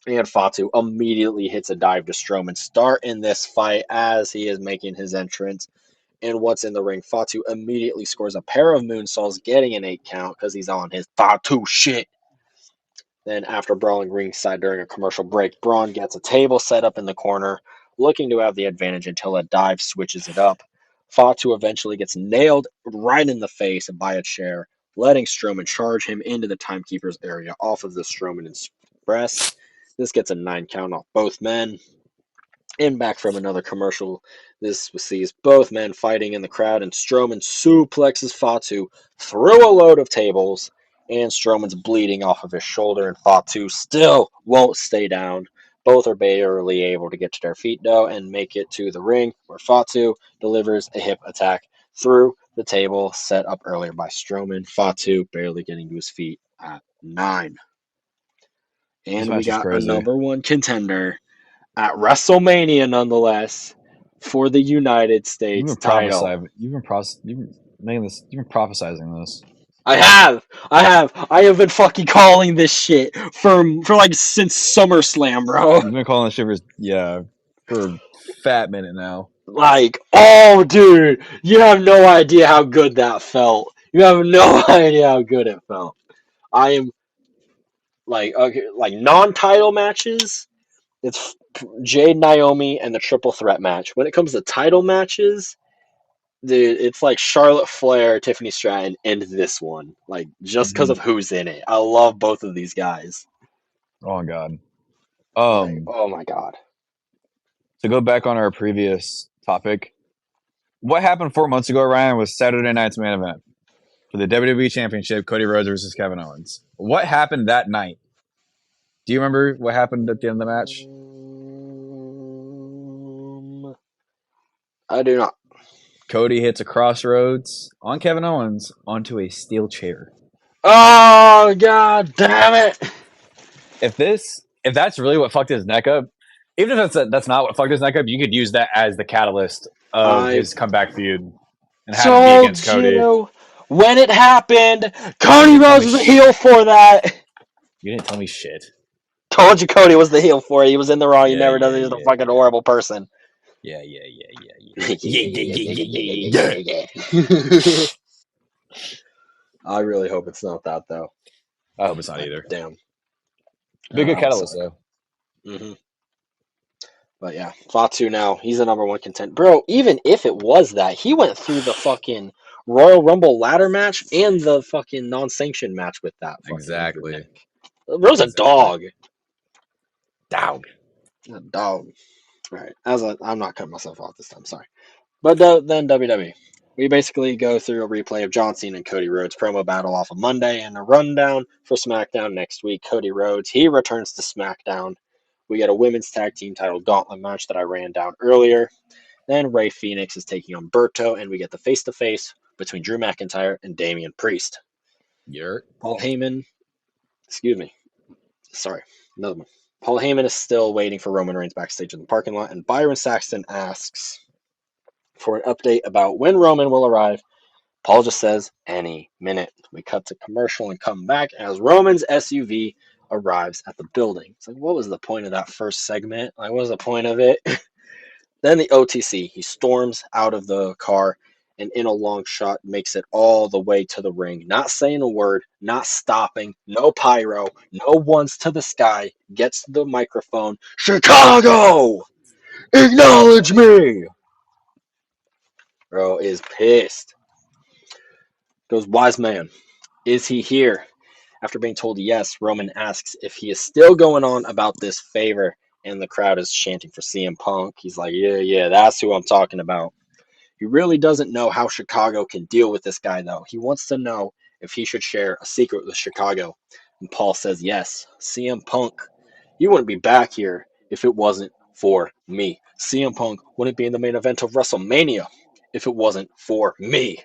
And Fatu immediately hits a dive to Strowman, starting this fight as he is making his entrance. And what's in the ring? Fatu immediately scores a pair of moonsaults, getting an 8 count because he's on his Fatu shit. Then, after brawling ringside during a commercial break, Braun gets a table set up in the corner, looking to have the advantage until a dive switches it up. Fatu eventually gets nailed right in the face by a chair, letting Strowman charge him into the timekeeper's area off of the Strowman Express. This gets a 9 count off both men. And back from another commercial, this sees both men fighting in the crowd, and Strowman suplexes Fatu through a load of tables, and Strowman's bleeding off of his shoulder, and Fatu still won't stay down. Both are barely able to get to their feet, though, and make it to the ring, where Fatu delivers a hip attack through the table set up earlier by Strowman. Fatu barely getting to his feet at 9. This And we match was got a crazy. #1 contender at WrestleMania, nonetheless, for the United You've States been title. prophesying. You've been making this. You've been prophesizing this. I have been fucking calling this shit for like since SummerSlam, bro. You've been calling the shivers, yeah, for a fat minute now. Like, oh, dude, you have no idea how good that felt. You have no idea how good it felt. I am like, okay, like non-title matches. It's Jade, Naomi, and the triple threat match. When it comes to title matches, dude, it's like Charlotte Flair, Tiffany Stratton, and this one. Like just because Mm-hmm. of who's in it. I love both of these guys. Oh God. Like, Um, oh my god. to go back on our previous topic, what happened 4 months ago, Ryan, was Saturday night's main event for the WWE Championship, Cody Rhodes versus Kevin Owens. What happened that night? Do you remember what happened at the end of the match? I do not. Cody hits a crossroads on Kevin Owens onto a steel chair. Oh god damn it! If that's really what fucked his neck up, even if that's not what fucked his neck up, you could use that as the catalyst of I his comeback feud and have it be told against Cody. you when it happened. You Cody didn't tell Rhodes me was the heel shit. for that. You didn't tell me shit. Told you Cody was the heel for it. He was in the Raw. He Yeah, never does yeah, it. He's a yeah, fucking horrible person. yeah, yeah, yeah, yeah, yeah, Yeah, yeah, yeah, yeah, yeah, yeah, yeah, yeah, yeah, yeah, yeah, yeah. yeah, yeah, yeah. I really hope it's not that though. I hope it's not But either. damn, Be a good that would catalyst suck. though. But yeah, Fatu now he's the number one content, bro. Even if it was that, he went through the fucking Royal Rumble ladder match and the fucking non-sanctioned match with that fucking injured Exactly. neck. Bro's a Exactly. dog. Dog. A dog. All right, I'm not cutting myself off this time. Sorry. But then WWE. We basically go through a replay of John Cena and Cody Rhodes promo battle off of Monday and a rundown for SmackDown next week. Cody Rhodes, he returns to SmackDown. We get a women's tag team title gauntlet match that I ran down earlier. Then Ray Phoenix is taking on Berto, and we get the face to face between Drew McIntyre and Damian Priest. You're Paul Heyman, excuse me, sorry, another one. Paul Heyman is still waiting for Roman Reigns backstage in the parking lot, and Byron Saxton asks for an update about when Roman will arrive. Paul just says, any minute. We cut to commercial and come back as Roman's SUV arrives at the building. It's like, what was the point of that first segment? Like, what was the point of it? Then the OTC, he storms out of the car and in a long shot makes it all the way to the ring, not saying a word, not stopping, no pyro, no ones to the sky, gets the microphone. Chicago! Acknowledge me! Bro is pissed. Goes, wise man, is he here? After being told yes, Roman asks if he is still going on about this favor, and the crowd is chanting for CM Punk. He's like, yeah, that's who I'm talking about. He really doesn't know how Chicago can deal with this guy, though. He wants to know if he should share a secret with Chicago. And Paul says yes. CM Punk, you wouldn't be back here if it wasn't for me. CM Punk wouldn't be in the main event of WrestleMania if it wasn't for me.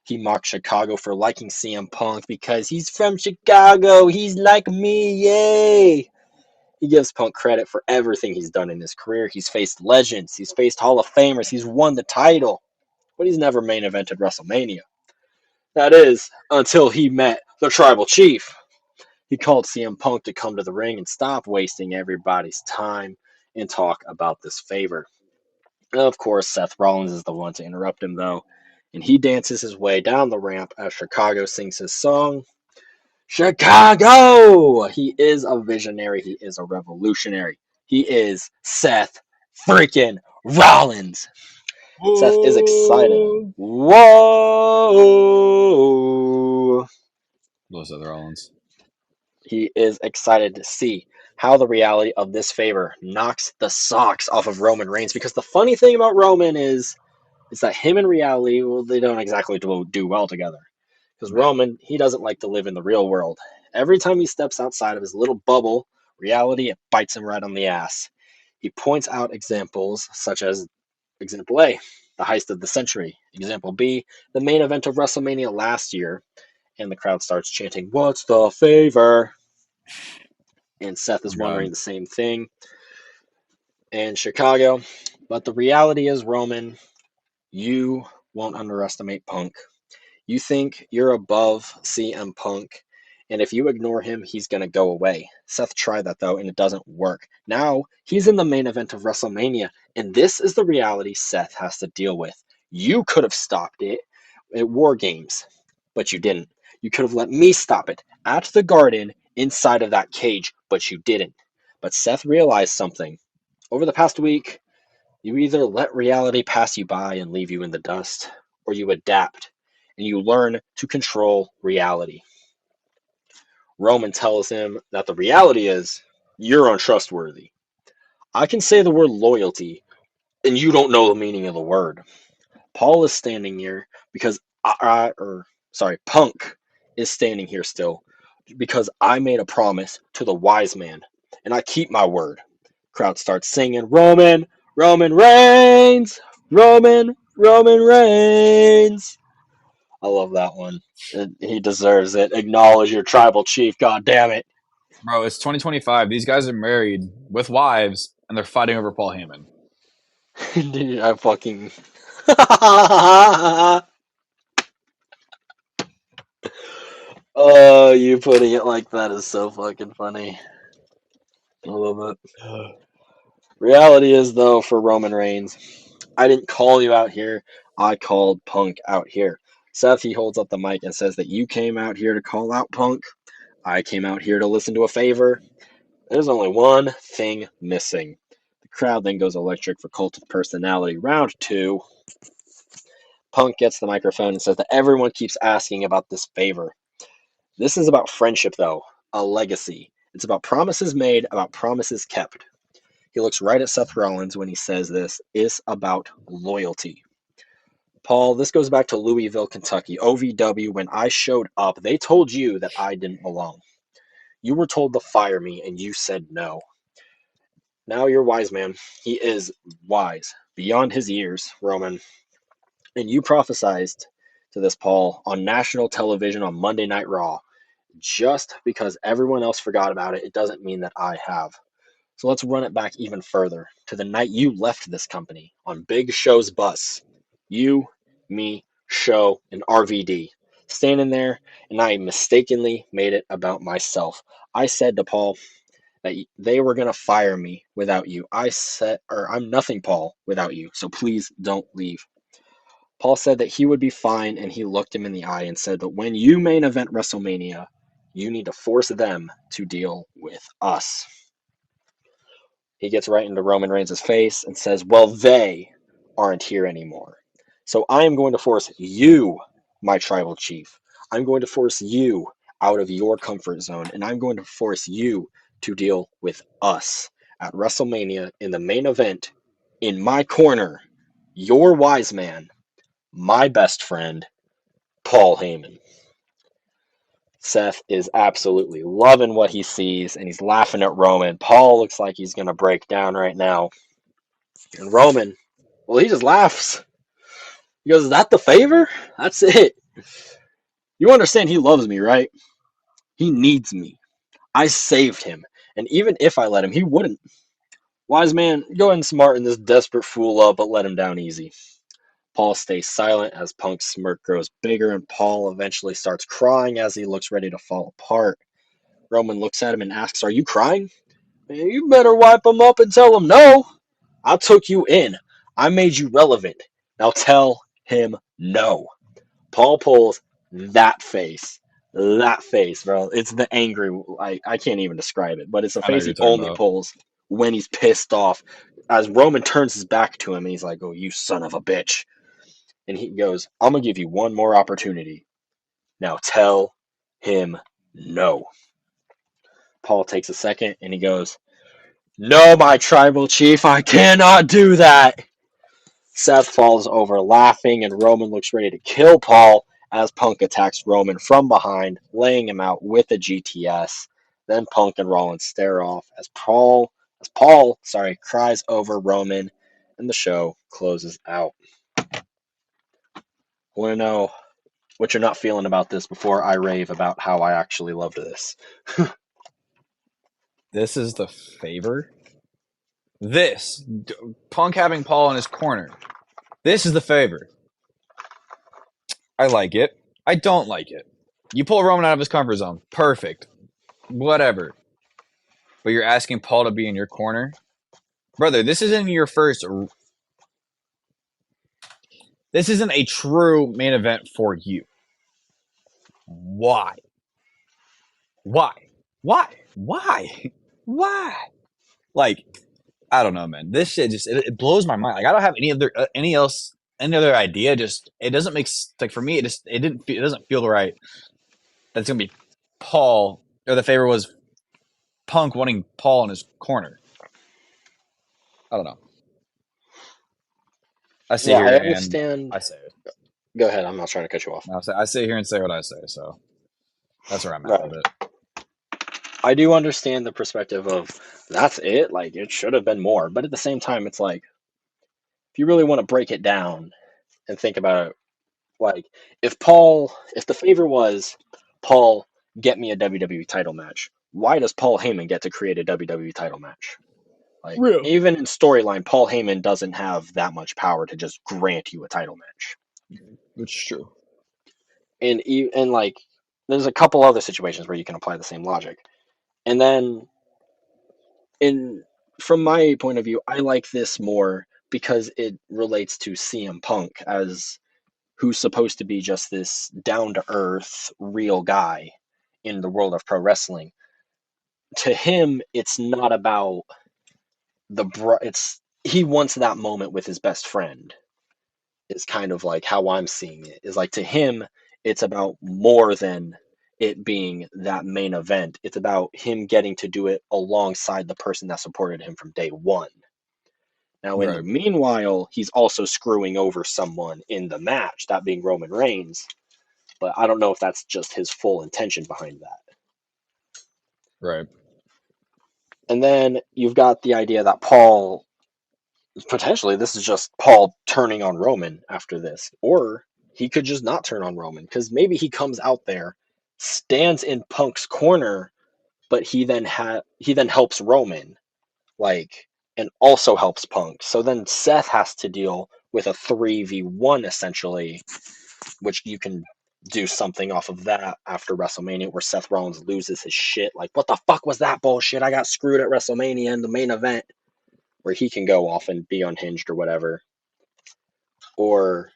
He mocked Chicago for liking CM Punk because he's from Chicago. He's like me. Yay! He gives Punk credit for everything he's done in his career. He's faced legends, he's faced Hall of Famers, he's won the title, but he's never main evented WrestleMania. That is, until he met the Tribal Chief. He called CM Punk to come to the ring and stop wasting everybody's time and talk about this favor. Of course, Seth Rollins is the one to interrupt him, though, and he dances his way down the ramp as Chicago sings his song. Chicago! He is a visionary. He is a revolutionary. He is Seth freaking Rollins. Seth is excited. Whoa. Whoa! Those other Rollins. He is excited to see how the reality of this favor knocks the socks off of Roman Reigns. Because the funny thing about Roman is that him and reality, well, they don't exactly do well together. Because No. Roman, he doesn't like to live in the real world. Every time he steps outside of his little bubble, reality, it bites him right on the ass. He points out examples such as example A, the heist of the century. Example B, the main event of WrestleMania last year. And the crowd starts chanting, what's the favor? And Seth Oh is God. wondering the same thing. And Chicago. But the reality is, Roman, you won't underestimate Punk. You think you're above CM Punk, and if you ignore him, he's going to go away. Seth tried that, though, and it doesn't work. Now, he's in the main event of WrestleMania, and this is the reality Seth has to deal with. You could have stopped it at War Games. but you didn't. You could have let me stop it at the Garden inside of that cage, but you didn't. But Seth realized something. Over the past week, you either let reality pass you by and leave you in the dust, or you adapt and you learn to control reality. Roman tells him that the reality is you're untrustworthy. I can say the word loyalty, and you don't know the meaning of the word. Paul is standing here because Punk is standing here still because I made a promise to the wise man, and I keep my word. Crowd starts singing, Roman, Roman Reigns, Roman Reigns. I love that one. He deserves it. Acknowledge your tribal chief. God damn it. Bro, it's 2025. These guys are married with wives, and they're fighting over Paul Heyman. Dude, I fucking. Oh, you putting it like that is so fucking funny. I love it. Reality is, though, for Roman Reigns, I didn't call you out here. I called Punk out here. Seth, he holds up the mic and says that you came out here to call out Punk. I came out here to listen to a favor. There's only one thing missing. The crowd then goes electric for Cult of Personality. Round two. Punk gets the microphone and says that everyone keeps asking about this favor. This is about friendship, though, a legacy. It's about promises made, about promises kept. He looks right at Seth Rollins when he says this. It's about loyalty. Paul, this goes back to Louisville, Kentucky. OVW, when I showed up, they told you that I didn't belong. You were told to fire me, and you said no. Now you're wise, man. He is wise, beyond his years, Roman. And you prophesied to this, Paul, on national television on Monday Night Raw. Just because everyone else forgot about it, it doesn't mean that I have. So let's run it back even further to the night you left this company on Big Show's bus. You, me, Show, and RVD standing there, and I mistakenly made it about myself. I said to Paul that they were going to fire me without you. I'm nothing, Paul, without you. So please don't leave. Paul said that he would be fine, and he looked him in the eye and said that when you main event WrestleMania, you need to force them to deal with us. He gets right into Roman Reigns' face and says, well, they aren't here anymore. So I am going to force you, my tribal chief. I'm going to force you out of your comfort zone, and I'm going to force you to deal with us at WrestleMania in the main event in my corner, your wise man, my best friend, Paul Heyman. Seth is absolutely loving what he sees, and he's laughing at Roman. Paul looks like he's going to break down right now. And Roman, well, he just laughs. He goes, is that the favor? That's it. You understand he loves me, right? He needs me. I saved him. And even if I let him, he wouldn't. Wise man, go ahead and smarten this desperate fool up, but let him down easy. Paul stays silent as Punk's smirk grows bigger, and Paul eventually starts crying as he looks ready to fall apart. Roman looks at him and asks, are you crying? You better wipe him up and tell him no. I took you in. I made you relevant. Now tell him no. Paul pulls that face. That face, bro. It's the angry. I can't even describe it, but it's a I know face what you're he talking only about. pulls when he's pissed off. As Roman turns his back to him, and he's like, oh, you son of a bitch. And he goes, I'm going to give you one more opportunity. Now tell him no. Paul takes a second and he goes, no, my tribal chief, I cannot do that. Seth falls over laughing, and Roman looks ready to kill Paul as Punk attacks Roman from behind, laying him out with a GTS. Then Punk and Rollins stare off as Paul cries over Roman, and the show closes out. I want to know what you're not feeling about this before I rave about how I actually loved this. This is the favor. Punk having Paul in his corner. This is the favor. I like it. I don't like it. You pull Roman out of his comfort zone. Perfect. Whatever. But you're asking Paul to be in your corner? Brother, this isn't your first. This isn't a true main event for you. Why? Why? Why? Why? Why? Like, I don't know, man. This shit just it blows my mind. Like, I don't have any other idea. Just it doesn't make like for me. It doesn't feel right. That's gonna be Paul, or the favor was Punk wanting Paul in his corner. I don't know. I sit Yeah, here I and understand. I say it. Go ahead. I'm not trying to cut you off. I sit here and say what I say. So that's where I'm at Right. with it. I do understand the perspective of that's it. Like it should have been more, but at the same time, it's like if you really want to break it down and think about it, like if the favor was Paul, get me a WWE title match, why does Paul Heyman get to create a WWE title match? Like Real. even in storyline, Paul Heyman doesn't have that much power to just grant you a title match. Which is true. And like there's a couple other situations where you can apply the same logic. And then in from my point of view, I like this more because it relates to CM Punk as who's supposed to be just this down to earth, real guy in the world of pro wrestling. To him, it's not about it's he wants that moment with his best friend. Is kind of like how I'm seeing it. Is like to him, it's about more than it being that main event. It's about him getting to do it alongside the person that supported him from day one. Now, in the Right. meanwhile, he's also screwing over someone in the match, that being Roman Reigns. But I don't know if that's just his full intention behind that. Right. And then you've got the idea that Paul, potentially, this is just Paul turning on Roman after this. Or he could just not turn on Roman because maybe he comes out there, stands in Punk's corner, but he then helps Roman, like, and also helps Punk. So then Seth has to deal with a 3v1 essentially, which you can do something off of that after WrestleMania where Seth Rollins loses his shit. Like, what the fuck was that bullshit? I got screwed at WrestleMania in the main event, where he can go off and be unhinged or whatever. Or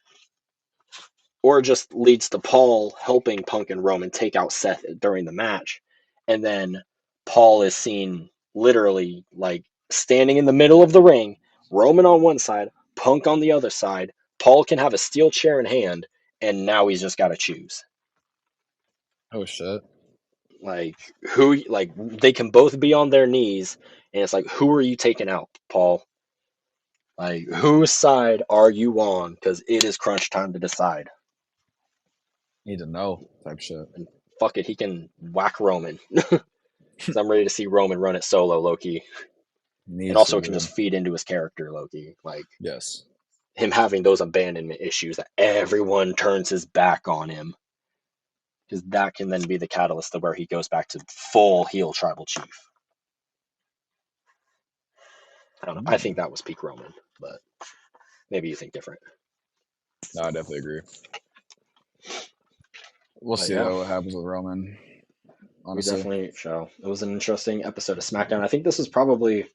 just leads to Paul helping Punk and Roman take out Seth during the match. And then Paul is seen literally like standing in the middle of the ring, Roman on one side, Punk on the other side. Paul can have a steel chair in hand, and now he's just got to choose. Oh shit. Like like they can both be on their knees, and it's like who are you taking out, Paul? Like whose side are you on? Because it is crunch time to decide. Need to know type shit. And fuck it, he can whack Roman. Because I'm ready to see Roman run it solo, Loki, and Needs to, also it can dude. just feed into his character, Loki. Like Yes. him having those abandonment issues that everyone turns his back on him, because that can then be the catalyst to where he goes back to full heel tribal chief. I don't know. I think Mm. that was peak Roman, but maybe you think different. No, I definitely agree. We'll But see yeah, though what happens with Roman. we Honestly. definitely shall. It was an interesting episode of SmackDown. I think this is probably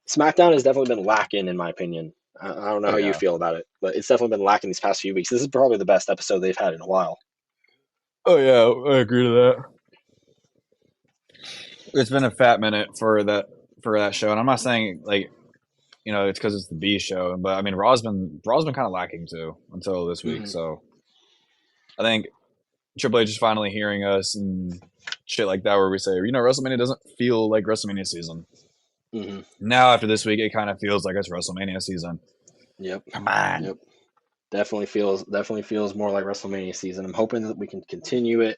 SmackDown has definitely been lacking, in my opinion. I don't know Oh how you yeah. feel about it, but it's definitely been lacking these past few weeks. This is probably the best episode they've had in a while. Oh yeah. I agree to that. It's been a fat minute for that show, and I'm not saying like it's because it's the B show, but I mean Raw's been kind of lacking too until this week. Mm-hmm. So I think Triple H is finally hearing us and shit like that, where we say, WrestleMania doesn't feel like WrestleMania season. Mm-hmm. Now after this week, it kind of feels like it's WrestleMania season. Yep. Come on. Yep. Definitely feels more like WrestleMania season. I'm hoping that we can continue it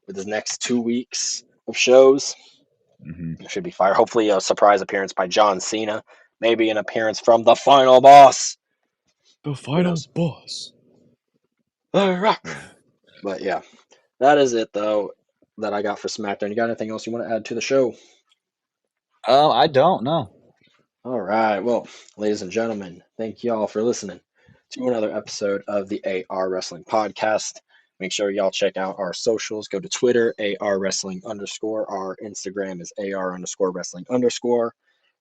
with the next 2 weeks of shows. Mm-hmm. It should be fire. Hopefully, a surprise appearance by John Cena. Maybe an appearance from the final boss. The Who final knows? boss. The Rock. Yeah. But yeah, that is it though that I got for SmackDown. You got anything else you want to add to the show? I don't know. All right. Well, ladies and gentlemen, thank you all for listening to another episode of the AR Wrestling Podcast. Make sure y'all check out our socials. Go to Twitter, AR Wrestling _. Our Instagram is AR _ Wrestling _.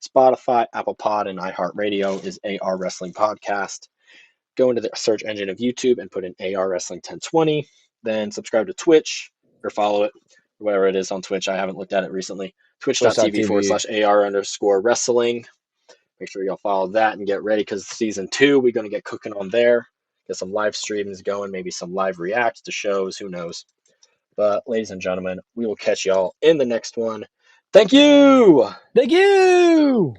Spotify, Apple Pod, and iHeartRadio is AR Wrestling Podcast. Go into the search engine of YouTube and put in AR Wrestling 1020. then subscribe to Twitch or follow it, or whatever it is on Twitch. I haven't looked at it recently. Twitch.tv Twitch.tv. /AR_wrestling. Make sure y'all follow that and get ready because season 2, we're going to get cooking on there. Get some live streams going, maybe some live reacts to shows. Who knows? But, ladies and gentlemen, we will catch y'all in the next one. Thank you! Thank you!